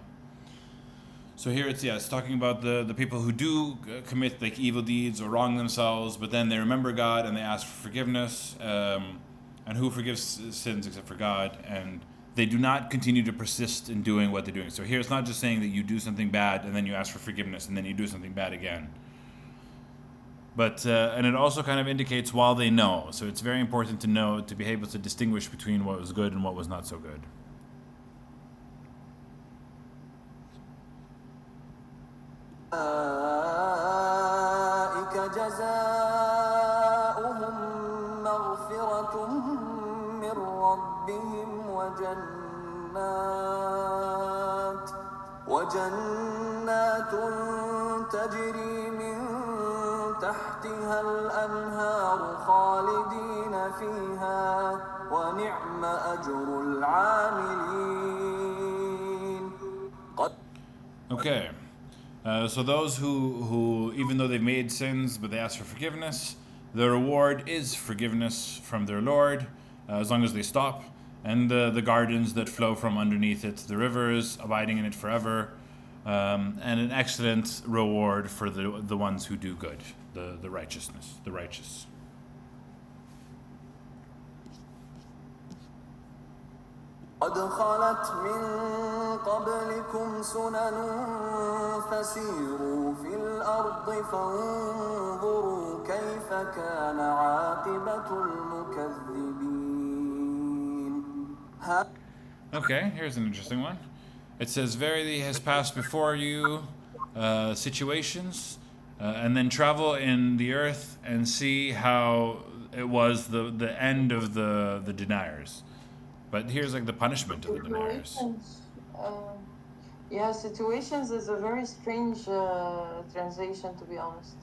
A: So here it's talking about the people who do commit like evil deeds or wrong themselves, but then they remember God and they ask for forgiveness. And who forgives sins except for God? And they do not continue to persist in doing what they're doing. So here it's not just saying that you do something bad and then you ask for forgiveness and then you do something bad again. But and it also kind of indicates while they know. So it's very important to know, to be able to distinguish between what was good and what was not so good.
C: أولئك جزاؤهم مغفرة من ربهم وجنات تجري من تحتها الأنهار خالدين فيها ونعم أجر العاملين.
A: Okay. So those who, even though they've made sins, but they ask for forgiveness, the reward is forgiveness from their Lord, as long as they stop, and the gardens that flow from underneath it, the rivers, abiding in it forever, and an excellent reward for the ones who do good, the righteous.
C: قد خلت من قبلكم سنن فسيروا في الأرض فانظروا كيف كان عاقبة المكذبين.
A: Okay, here's an interesting one. It says, verily has passed before you situations, and then travel in the earth and see how it was the end of the deniers. But here's like the punishment of the deniers.
B: Yeah, situations is a very strange translation, to be honest.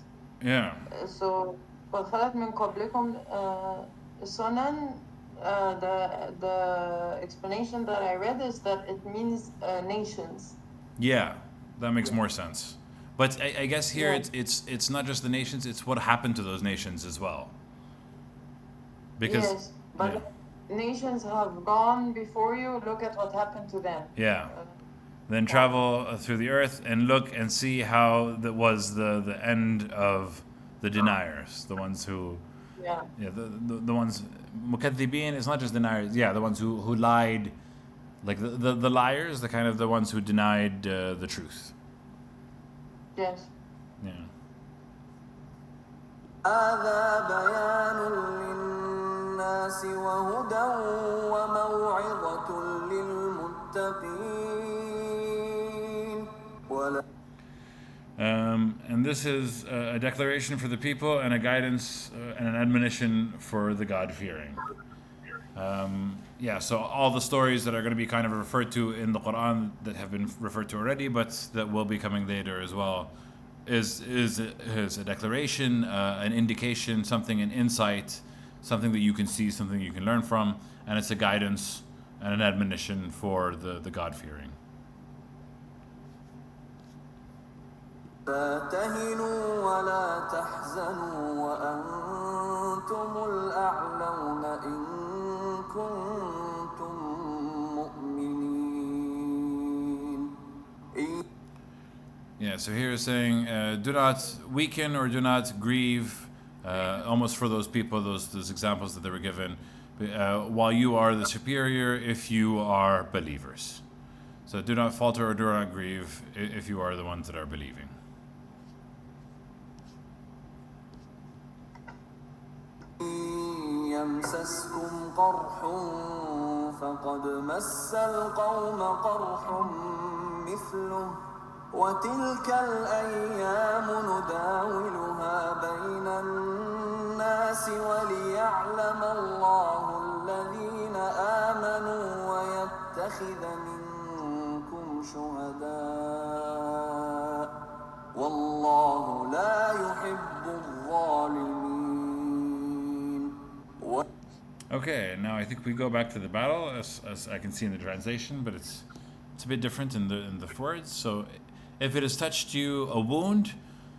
A: Yeah.
B: So, قد خلت من قبلكم سنن. The explanation that I read is that it means nations.
A: Yeah, that makes more sense. But I guess here it's not just the nations; it's what happened to those nations as well. Because
B: yes, but nations have gone before you. Look at what happened to them.
A: Yeah. Then travel through the earth and look and see how that was the end of the deniers, the ones who.
B: Yeah.
A: Yeah, the ones mukaththibin is not just deniers. Yeah, the ones who lied, like the liars, the kind of the ones who denied the truth.
B: Yes.
A: Yeah.
C: هذا بيان للناس وهدى وموعظة للمتقين.
A: And this is a declaration for the people and a guidance and an admonition for the God-fearing. So all the stories that are going to be kind of referred to in the Quran that have been referred to already, but that will be coming later as well, is a declaration, an indication, an insight, something that you can see, something you can learn from, and it's a guidance and an admonition for the God-fearing.
C: لا تهنوا ولا تحزنوا وأنتم الأعلون إن كنتم مؤمنين.
A: Yeah, so here is saying, do not weaken or do not grieve, almost for those people, those examples that they were given, while you are the superior if you are believers. So do not falter or do not grieve if you are the ones that are believing.
C: يمسسكم قرح فقد مس القوم قرح مثله وتلك الأيام نداولها بين الناس وليعلم الله الذين آمنوا ويتخذ منكم شهداء والله لا يحب الظالمين.
A: Okay, now I think we go back to the battle, as I can see in the translation, but it's a bit different in the words. So, if it has touched you a wound,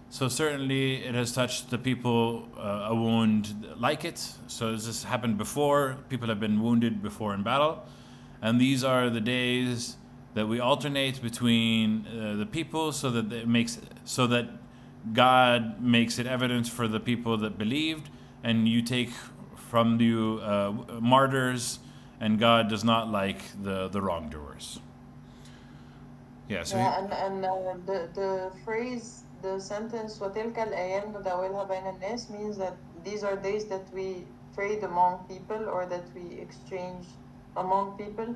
A: so certainly it has touched the people a wound like it. So this has happened before. People have been wounded before in battle, and these are the days that we alternate between the people, so that God makes it evidence for the people that believed, and you take from you martyrs, and God does not like the wrongdoers. Yeah. So
B: and the phrase the sentence وَتِلْكَ الْأَيَامُ نُدَاوِلْهَا بَيْنَ النَّاسِ means that these are days that we trade among people or that we exchange among people.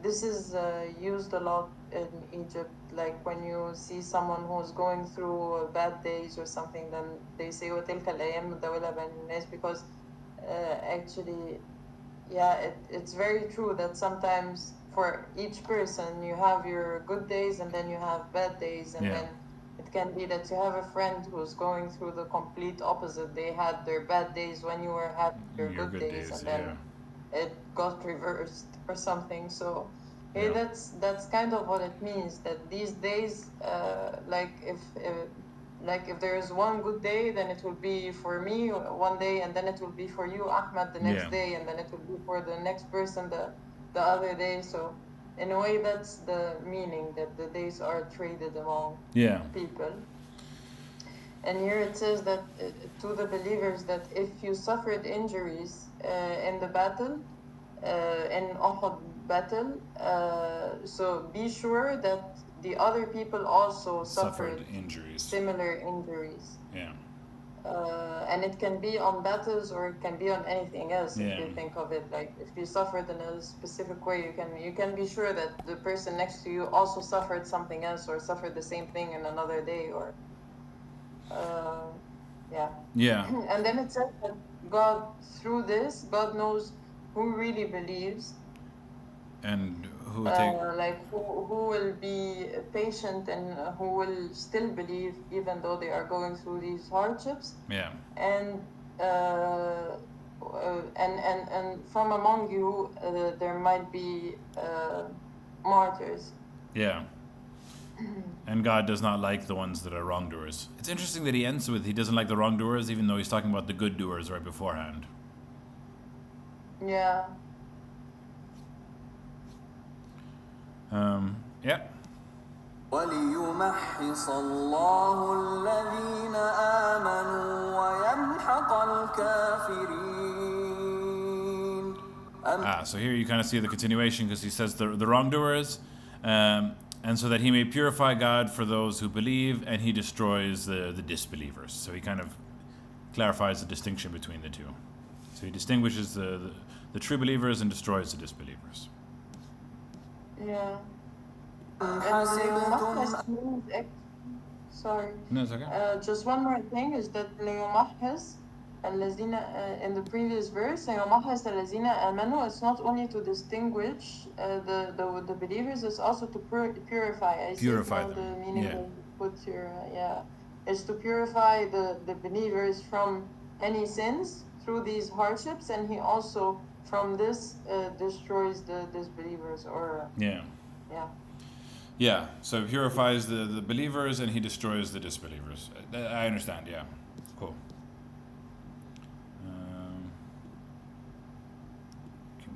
B: This is used a lot in Egypt, like when you see someone who's going through bad days or something, then they say وَتِلْكَ الْأَيَامُ نُدَاوِلْهَا بَيْنَ النَّاسِ because actually, yeah, it's very true that sometimes for each person you have your good days and then you have bad days, and
A: Yeah.
B: then it can be that you have a friend who's going through the complete opposite. They had their bad days when you were having your
A: Your
B: good
A: good
B: days,
A: days,
B: and then it got reversed or something. So hey,
A: Yeah.
B: that's kind of what it means, that these days, like if there is one good day, then it will be for me one day, and then it will be for you, Ahmed, the next
A: Yeah.
B: day, and then it will be for the next person the other day. So in a way, that's the meaning, that the days are traded among
A: Yeah.
B: people. And here it says that to the believers, that if you suffered injuries in the battle, in Uhud battle, so be sure that the other people also suffered
A: injuries.
B: similar injuries.
A: Yeah.
B: And it can be on battles or it can be on anything else.
A: Yeah.
B: If you think of it, like if you suffered in a specific way, you can be sure that the person next to you also suffered something else or suffered the same thing in another day, or yeah.
A: Yeah.
B: And then it says that God, through this, God knows who really believes,
A: And who take
B: like who will be patient and who will still believe even though they are going through these hardships.
A: Yeah.
B: And and from among you there might be martyrs.
A: Yeah. And God does not like the ones that are wrongdoers. It's interesting that he ends with he doesn't like the wrongdoers, even though he's talking about the good doers right beforehand.
B: Yeah.
A: Yeah.
C: وليمحص الله الذين آمنوا ويمحق الكافرين.
A: So here you kind of see the continuation, because he says the wrongdoers, and so that he may purify God for those who believe, and he destroys the disbelievers. So he kind of clarifies the distinction between the two. So he distinguishes the true believers and destroys the disbelievers.
B: Yeah.
C: حسبتم
B: sorry.
A: No, it's okay.
B: Just one more thing is that ليمحص الذين in the previous verse ليمحص الذين آمنوا, it's not only to distinguish the believers, it's also to purify. I see
A: Purify
B: now
A: them,
B: the meaning
A: yeah.
B: that put here. Yeah, it's to purify the believers from any sins through these hardships, and he also from this destroys the disbelievers, or
A: Yeah.
B: yeah.
A: Yeah, so he purifies the believers and he destroys the disbelievers. I understand, yeah. Cool.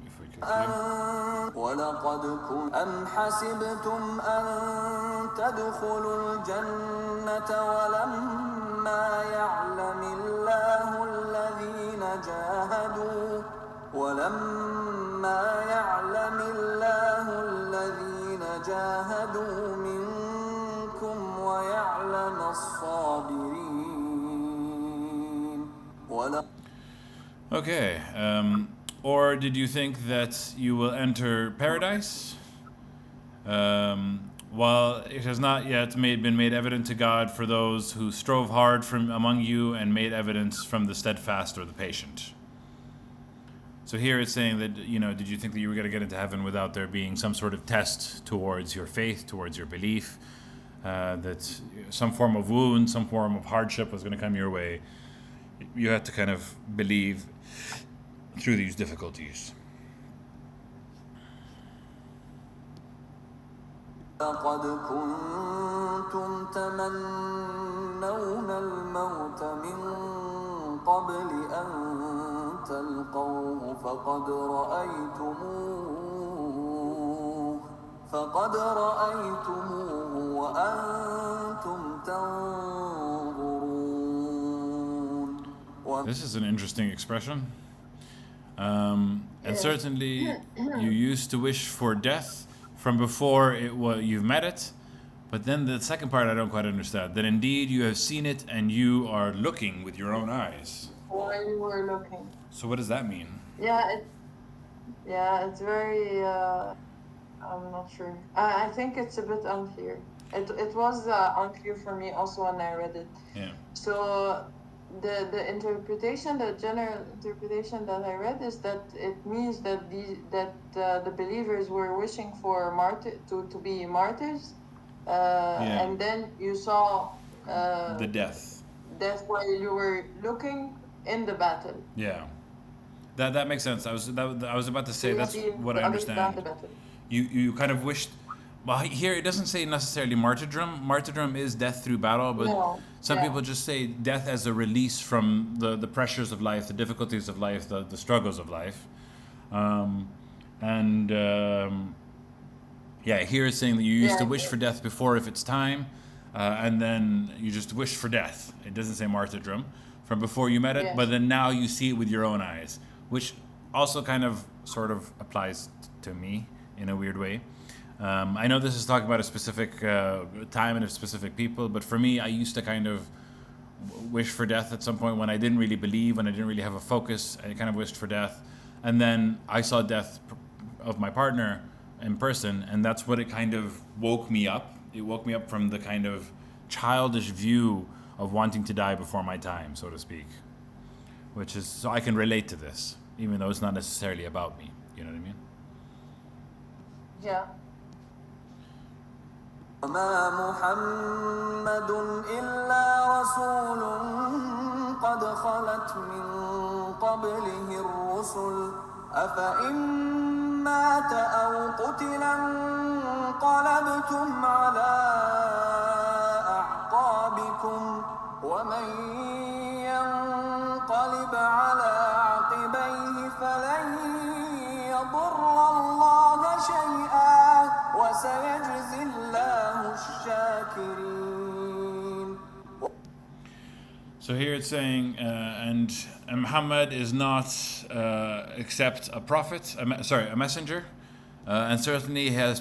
A: If we continue.
C: ولقد كنتم أم حسبتم أن تدخلوا الجنة ولما يعلم الله الذين جاهدوا منكم ويعلم الصابرين.
A: Okay, or did you think that you will enter paradise? While it has not yet been made evident to God for those who strove hard from among you and made evidence from the steadfast or the patient. So here it's saying that, did you think that you were going to get into heaven without there being some sort of test towards your faith, towards your belief, that some form of wound, some form of hardship was going to come your way? You had to kind of believe through these difficulties.
C: لقد كنتم تمنون الموت من قبل أن تلقوه فقد رأيتموه وأنتم تنظرون.
A: This is an interesting expression. And certainly you used to wish for death from before you've met it, But then the second part I don't quite understand. That indeed you have seen it and you are looking with your own eyes.
B: while you were looking.
A: So what does that mean?
B: It's very. I'm not sure. I think it's a bit unclear. It was unclear for me also when I read it.
A: Yeah.
B: So the interpretation, the general interpretation that I read is that it means that the believers were wishing for to be martyrs, and then you saw
A: The death.
B: death while you were looking in the battle.
A: Yeah. That makes sense. I was about to say that's what I understand.
B: The battle.
A: You kind of wished. Well, here it doesn't say necessarily martyrdom. Martyrdom is death through battle, but some people just say death as a release from the pressures of life, the difficulties of life, the struggles of life. Here it's saying that you used to wish for death before if it's time, and then you just wish for death. It doesn't say martyrdom from before you met it, but then now you see it with your own eyes, which also kind of sort of applies to me in a weird way. I know this is talking about a specific time and a specific people, but for me, I used to kind of wish for death at some point when I didn't really believe, when I didn't really have a focus. I kind of wished for death. And then I saw death of my partner in person, and that's what it kind of woke me up. It woke me up from the kind of childish view of wanting to die before my time, so to speak. Which is, so I can relate to this, even though it's not necessarily about me. You know what I mean?
B: Yeah.
C: وما محمد إلا رسول قد خلت من قبله الرسل أفإن مات أو قتل انقلبتم على أعقابكم ومن ينقلب على عقبيه فلن يضر الله شيئا وسيجزي الله الشاكرين.
A: So here it's saying, and Muhammad is not except a prophet, a messenger, and certainly has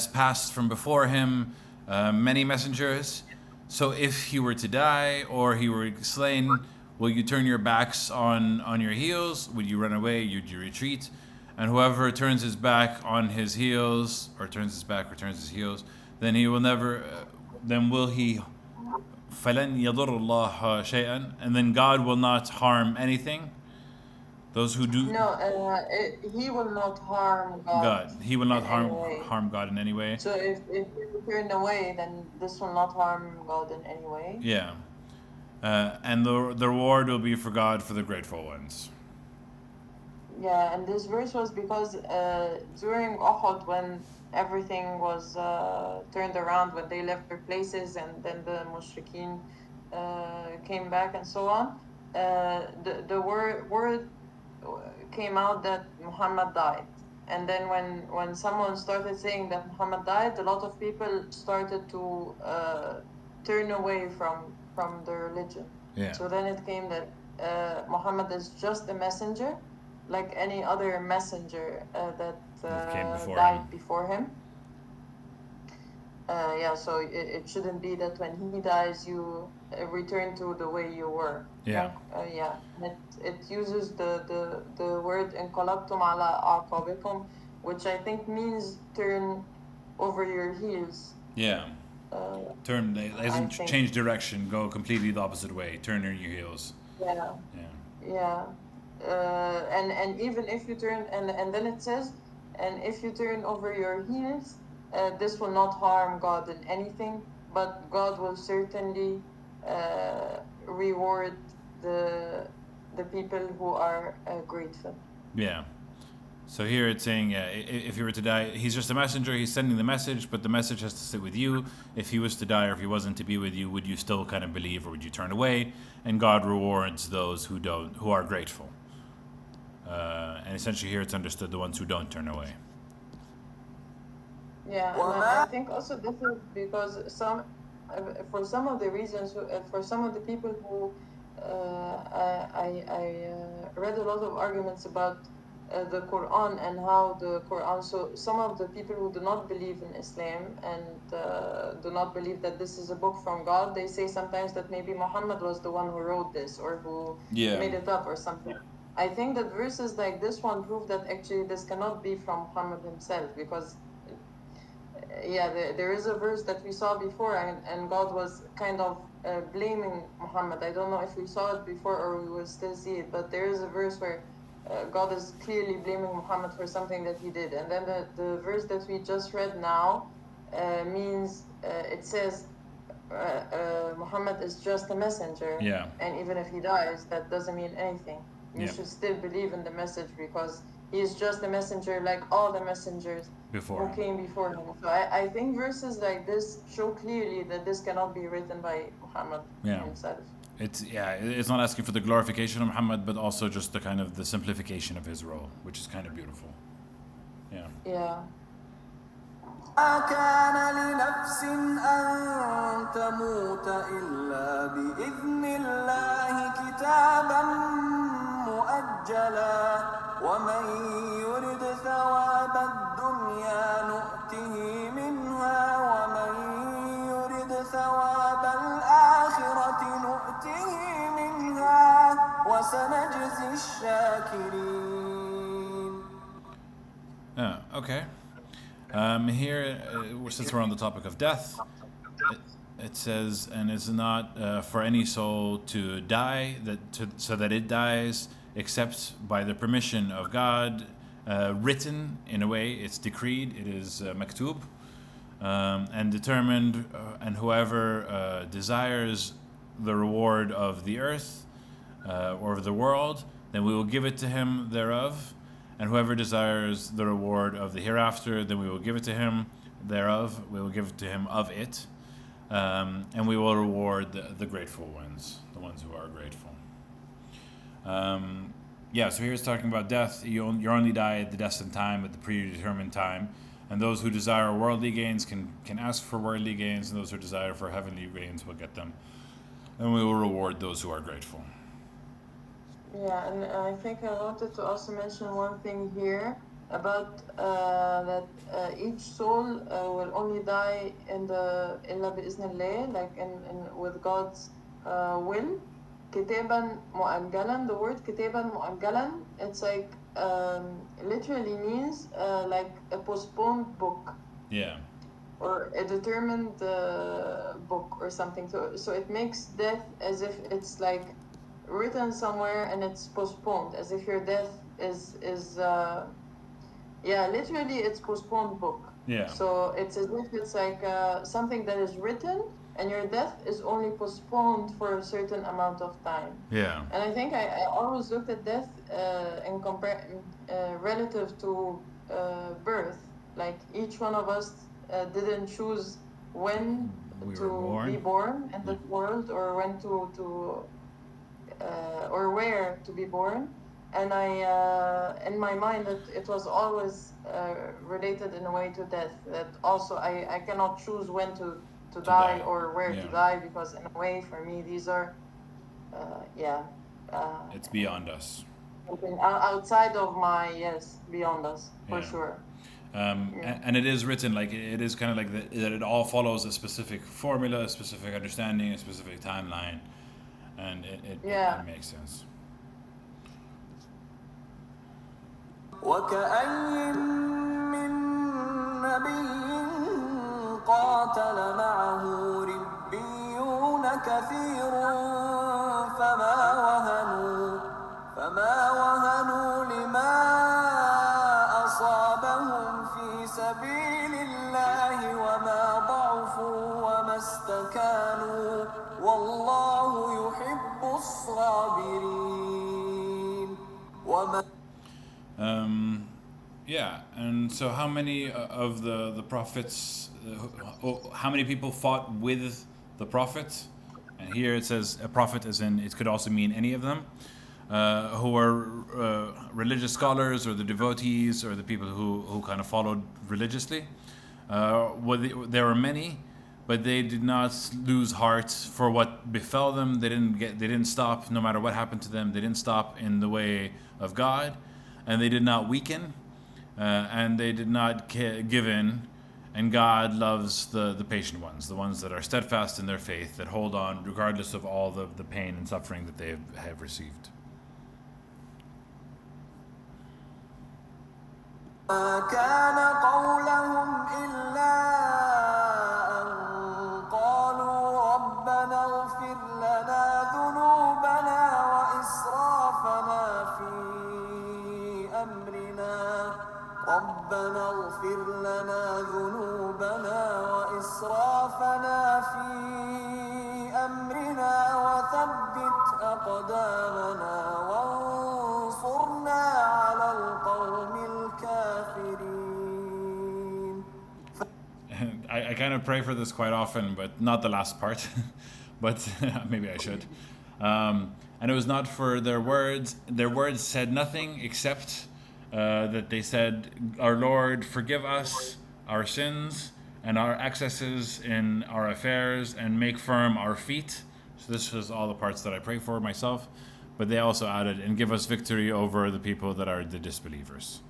A: passed from before him many messengers. So if he were to die or he were slain, will you turn your backs on your heels? Would you run away? Would you retreat? And whoever turns his back on his heels, or turns his back or turns his heels, then he will never, then will he, فَلَنْ يَضُرُّ اللَّهَ شَيْئًا, and then God will not harm anything. Those who do...
B: No, he will not harm God.
A: He will not harm God in any way.
B: So if you turn away, then this will not harm God in any way.
A: Yeah. And the reward will be for God for the grateful ones.
B: Yeah, and this verse was because during Uhud, when everything was turned around, when they left their places and then the mushrikeen came back and so on, the word came out that Muhammad died. And then when someone started saying that Muhammad died, a lot of people started to turn away from the religion.
A: Yeah.
B: So then it came that Muhammad is just a messenger, like any other messenger that
A: came
B: died before him. So it shouldn't be that when he dies, you return to the way you were.
A: Yeah.
B: It uses the word انقلبتم على أعقابكم, which I think means turn over your heels.
A: Yeah. Turn, as in change direction, go completely the opposite way, turn on your heels.
B: Yeah. And even if you turn, and then it says, and if you turn over your heels, this will not harm God in anything, but God will certainly reward the people who are grateful.
A: Yeah. So here it's saying, if you were to die, he's just a messenger, he's sending the message, but the message has to sit with you. If he was to die or if he wasn't to be with you, would you still kind of believe or would you turn away? And God rewards those who are grateful. And essentially here it's understood the ones who don't turn away.
B: Yeah, and I think also this is because for some of the reasons, for some of the people who I read a lot of arguments about the Quran and how the Quran. So some of the people who do not believe in Islam and do not believe that this is a book from God, they say sometimes that maybe Muhammad was the one who wrote this or who
A: Yeah.
B: made it up or something. I think that verses like this one prove that actually this cannot be from Muhammad himself, because there is a verse that we saw before, and God was kind of blaming Muhammad. I don't know if we saw it before or we will still see it, but there is a verse where God is clearly blaming Muhammad for something that he did. And then the verse that we just read now means, it says, Muhammad is just a messenger.
A: Yeah.
B: And even if he dies, that doesn't mean anything. You
A: Yeah.
B: should still believe in the message, because he is just a messenger like all the messengers
A: Before
B: who
A: him.
B: came before him. So I think verses like this show clearly that this cannot be written by Muhammad
A: Yeah.
B: himself.
A: It's not asking for the glorification of Muhammad, but also just the kind of the simplification of his role, which is kind of beautiful. Yeah.
B: Yeah.
C: ما كان لنفس أن تموت إلا بإذن الله كتابا مؤجلا ومن يرد ثواب الدنيا نؤته منها ومن يرد ثواب الآخرة نؤته منها وسنجزي الشاكرين.
A: Okay. Here, since we're on the topic of death, it says, and it's not for any soul to die, so that it dies, except by the permission of God, written in a way, it's decreed, it is maktub, and determined, and whoever desires the reward of the earth or of the world, then we will give it to him thereof. And whoever desires the reward of the hereafter, then we will give it to him thereof. We will give it to him of it. And we will reward the grateful ones, the ones who are grateful. So here it's talking about death. You only die at the destined time, at the predetermined time. And those who desire worldly gains can ask for worldly gains, and those who desire for heavenly gains will get them. And we will reward those who are grateful.
B: Yeah, and I think I wanted to also mention one thing here about that each soul will only die in the إلا بإذن الله, like in with God's will. كتابا مؤجلا. The word كتابا مؤجلا, it's like literally means like a postponed book.
A: Yeah.
B: Or a determined book or something. So it makes death as if it's like written somewhere and it's postponed, as if your death is literally it's postponed book.
A: Yeah.
B: So it's as if it's like something that is written, and your death is only postponed for a certain amount of time.
A: Yeah.
B: And I think I always looked at death in relative to birth. Like each one of us didn't choose when to be born in the world, or when to or where to be born. And I in my mind it was always related in a way to death, that also I cannot choose when to die or where to die, because in a way for me these are
A: it's beyond us,
B: outside of my beyond us for sure.
A: And it is written, like it is kind of like that it all follows a specific formula, a specific understanding, a specific timeline, and it makes sense.
C: وكأي من نبي قاتل معه ربيون كثير فما وهنوا لما أصابهم في سبيل الله وما ضعفوا وما استكانوا والله يحب الصابرين
A: and so how many of the prophets, how many people fought with the prophet? And here it says a prophet, as in it could also mean any of them, who were religious scholars, or the devotees, or the people who kind of followed religiously. There were many, but they did not lose heart for what befell them. They didn't stop, no matter what happened to them. They didn't stop in the way of God. and they did not weaken, and they did not give in. And God loves the patient ones, the ones that are steadfast in their faith, that hold on regardless of all the pain and suffering that they have received.
C: ما كان قولهم إلا أن قالوا ربنا اغفر لنا ذنوبنا وإسرافنا في أمرنا ربنا اغفر لنا ذنوبنا وإسرافنا في أمرنا وثبت أقدامنا وانصرنا على القوم الكافرين.
A: I kind of pray for this quite often, but not the last part. But maybe I should. And it was not for their words. Their words said nothing except that they said, "Our Lord, forgive us our sins and our excesses in our affairs, and make firm our feet." So this was all the parts that I pray for myself. But they also added, "And give us victory over the people that are the disbelievers,"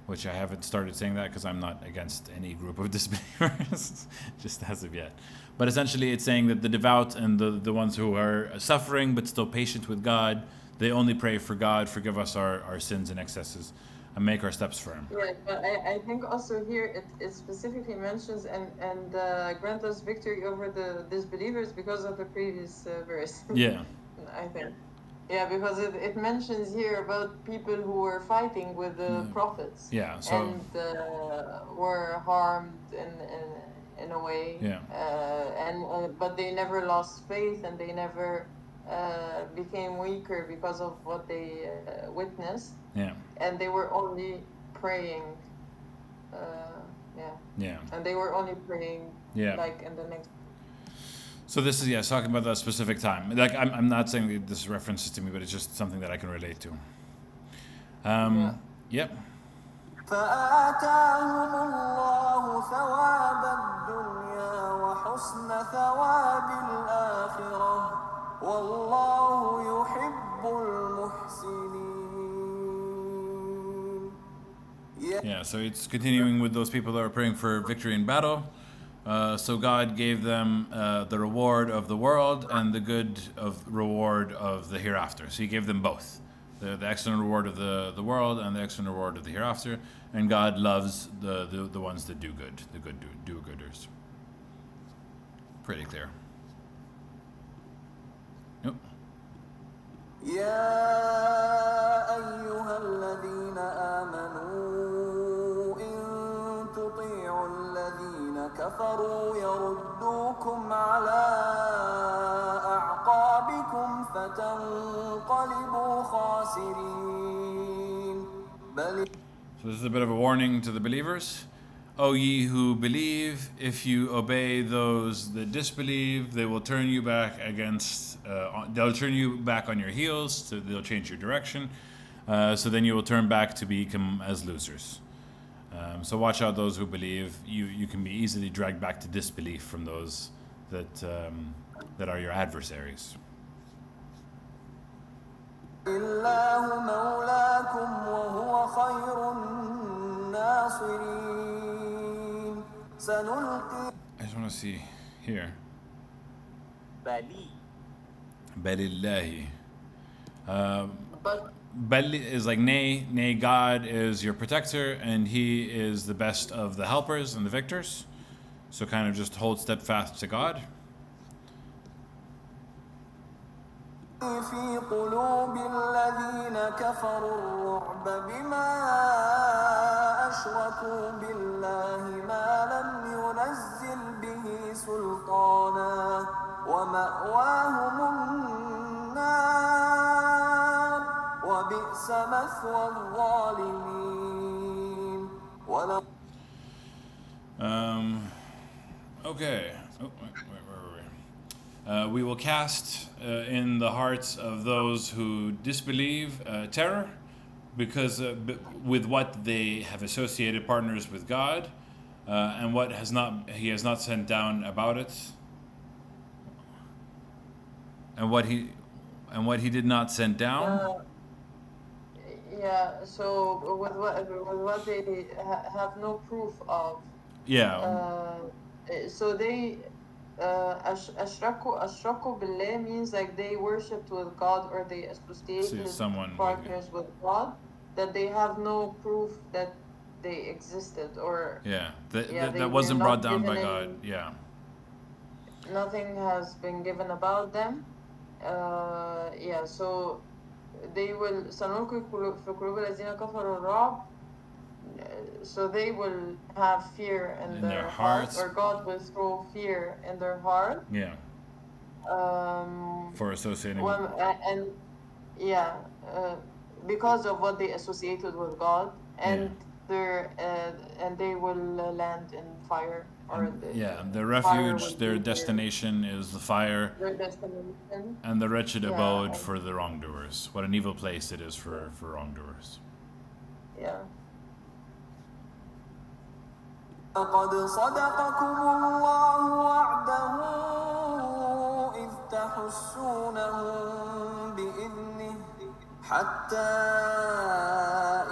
A: which I haven't started saying that because I'm not against any group of disbelievers, just as of yet. But essentially it's saying that the devout and the ones who are suffering but still patient with God, they only pray for God, forgive us our sins and excesses, and make our steps firm.
B: Yeah, but I think also here it specifically mentions and grant us victory over the disbelievers because of the previous verse.
A: Yeah.
B: I think. Yeah, because it mentions here about people who were fighting with the prophets.
A: Yeah, so
B: and were harmed in a way.
A: Yeah.
B: But they never lost faith, and they never became weaker because of what they witnessed.
A: yeah.
B: And they were only praying.
A: Yeah.
B: And they were only praying
A: Yeah.
B: like in the next.
A: So this is, it's talking about that specific time. Like I'm not saying that this references to me, but it's just something that I can relate to. Yep.
C: فآتاهم الله ثواب الدنيا وحسن ثواب الآخرة والله يحب المحسنين.
A: Yeah, so it's continuing with those people that are praying for victory in battle. So God gave them the reward of the world and the good of reward of the hereafter. So He gave them both, the excellent reward of the world and the excellent reward of the hereafter. And God loves the ones that do good, the good do-gooders. Pretty clear. Yep.
C: يا أيها الذين آمنوا إن تطيعوا الذين كفروا يردوكم على أعقابكم فتنقلبوا خاسرين.
A: So this is a bit of a warning to the believers. O ye who believe, if you obey those that disbelieve, they will turn you back they'll turn you back on your heels, so they'll change your direction. So then you will turn back to become as losers. So watch out those who believe. You can be easily dragged back to disbelief from those that are your adversaries.
C: الله مولاكم وهو خير الناصرين. سنلقي.
A: I just want to see here.
C: بلي.
A: Balillahi.
B: But
A: Bali is like nay, God is your protector, and He is the best of the helpers and the victors. So kind of just hold steadfast to God.
C: في قلوب الذين كفروا الرعب بما أشركوا بالله ما لم ينزل به سلطانا ومأواهم النار وبئس مثوى الظالمين.
A: Okay. Oh, where were we? We will cast in the hearts of those who disbelieve terror, because with what they have associated partners with God, and what He has not sent down about it, and what He did not send down.
B: yeah. So with what they have no proof of.
A: Yeah,
B: So they أشركوا بالله means like they worshipped with God or they
A: see
B: associated
A: someone with.
B: partners with God that they have no proof that they existed, or
A: Yeah,
B: yeah, they
A: that
B: were
A: wasn't brought
B: not
A: down
B: given
A: by God.
B: any,
A: Yeah,
B: nothing has been given about them. Yeah, so they will سنلقي في قلوب الذين كفروا الرعب. So they will have fear in
A: in their
B: their heart,
A: hearts.
B: or God will throw fear in their heart.
A: Yeah,
B: Um,
A: for associating with.
B: when, and yeah, because of what they associated with God,
A: Yeah,
B: and they will land in fire, or
A: and yeah, their
B: the fire
A: refuge,
B: will
A: their
B: be
A: destination is the fire,
B: their destination.
A: and the wretched
B: Yeah,
A: abode for the wrongdoers. What an evil place it is for wrongdoers.
B: yeah.
C: لقد صدقكم الله وعده إذ تحسونهم بإذنه حتى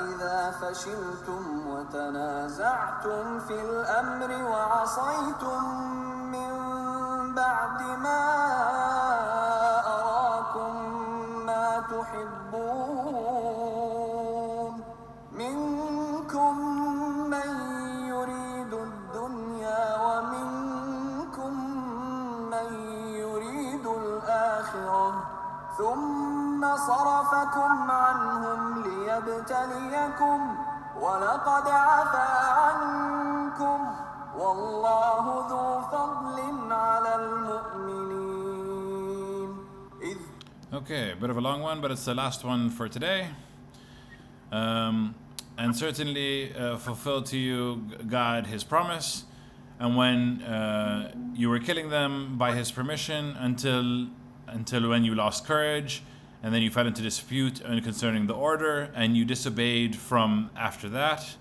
C: إذا فشلتم وتنازعتم في الأمر وعصيتم من بعد ما أراكم ما تحبون منكم من يريد الدنيا ومنكم من يريد الآخرة ثم صرفكم عنهم ليبتليكم ولقد عفا عنكم والله ذو فضل على المؤمنين إذ
A: Okay, a bit of a long one, but it's the last one for today. And certainly fulfilled to you, God, His promise. And when you were killing them by His permission until when you lost courage, and then you fell into dispute concerning the order, and you disobeyed from after that,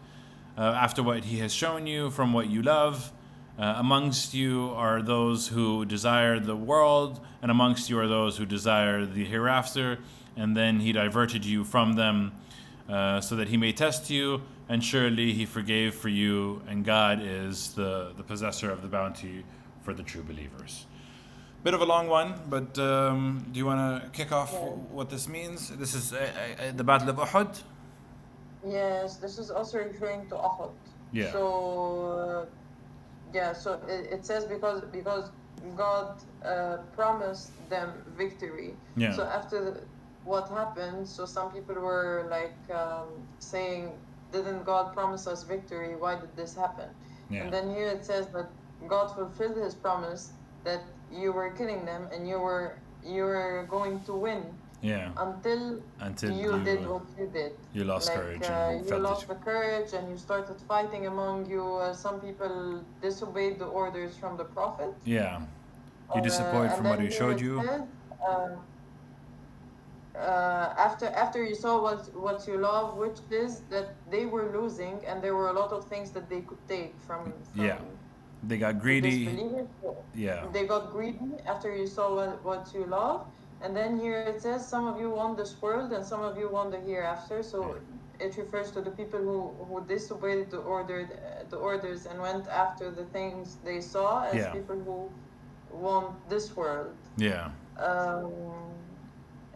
A: after what He has shown you, from what you love. Amongst you are those who desire the world, and amongst you are those who desire the hereafter. And then He diverted you from them so that He may test you, and surely He forgave for you, and God is the possessor of the bounty for the true believers. Bit of a long one, but do you want to kick off what this means? This is the Battle of Uhud.
B: Yes, this is also referring to Uhud.
A: Yeah.
B: So yeah, so it says because God promised them victory.
A: Yeah.
B: So after what happened, so some people were like saying, didn't God promise us victory? Why did this happen?
A: Yeah.
B: And then here it says that God fulfilled His promise, that you were killing them and you were going to win.
A: Yeah.
B: Until you did what you did.
A: You lost
B: Like,
A: courage and
B: you
A: felt
B: lost
A: it.
B: the courage and you started fighting among you. Some people disobeyed the orders from the Prophet.
A: Yeah. You disappointed
B: And
A: from what
B: then
A: He
B: here
A: showed
B: it
A: you.
B: says, after you saw what you love, which is that they were losing and there were a lot of things that they could take from
A: Yeah. They got
B: the
A: greedy.
B: disbelievers.
A: Yeah.
B: They got greedy after you saw what you love. And then here it says, some of you want this world and some of you want the hereafter. So it refers to the people who disobeyed the orders and went after the things they saw as
A: Yeah.
B: people who want this world.
A: Yeah.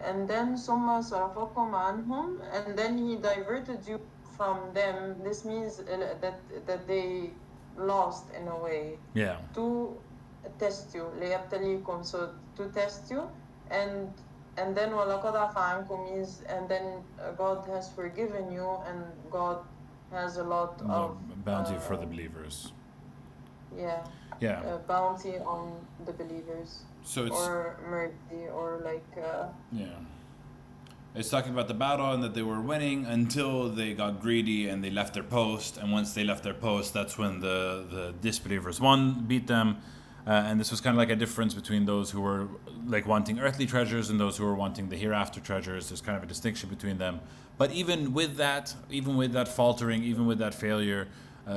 B: And then ثم صرفكم عنهم, and then He diverted you from them. This means that they lost in a way.
A: Yeah.
B: To test you, ليبتليكم, so to test you, and then وَلَقَدْ عَفَا عَنْكُم means, and then God has forgiven you, and God has a lot of
A: bounty for the believers.
B: Yeah.
A: Yeah.
B: Bounty on the believers.
A: So it's
B: or mercy, or like
A: yeah. It's talking about the battle and that they were winning until they got greedy and they left their post. And once they left their post, that's when the disbelievers beat them. And this was kind of like a difference between those who were like wanting earthly treasures and those who were wanting the hereafter treasures. There's kind of a distinction between them. But even with that faltering, even with that failure,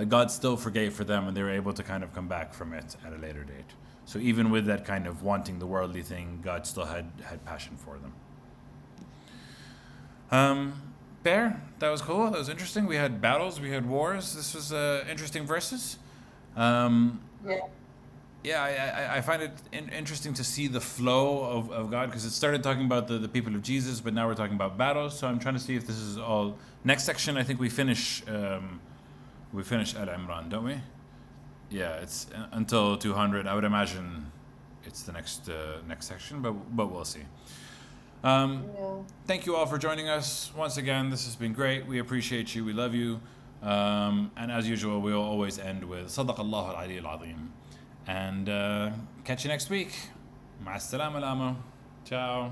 A: God still forgave for them and they were able to kind of come back from it at a later date. So even with that kind of wanting the worldly thing, God still had passion for them. Bear, that was cool. That was interesting. We had battles, we had wars. This was interesting verses.
B: Yeah.
A: Yeah, I find it interesting to see the flow of God, because it started talking about the people of Jesus, but now we're talking about battles. So I'm trying to see if this is all. Next section, I think we finish Al Imran, don't we? Yeah, it's until 200. I would imagine it's the next section, but we'll see.
B: Yeah.
A: Thank you all for joining us once again. This has been great. We appreciate you. We love you. And as usual, we'll always end with صدق الله العلي العظيم. And catch you next week. مع السلامة. Ciao.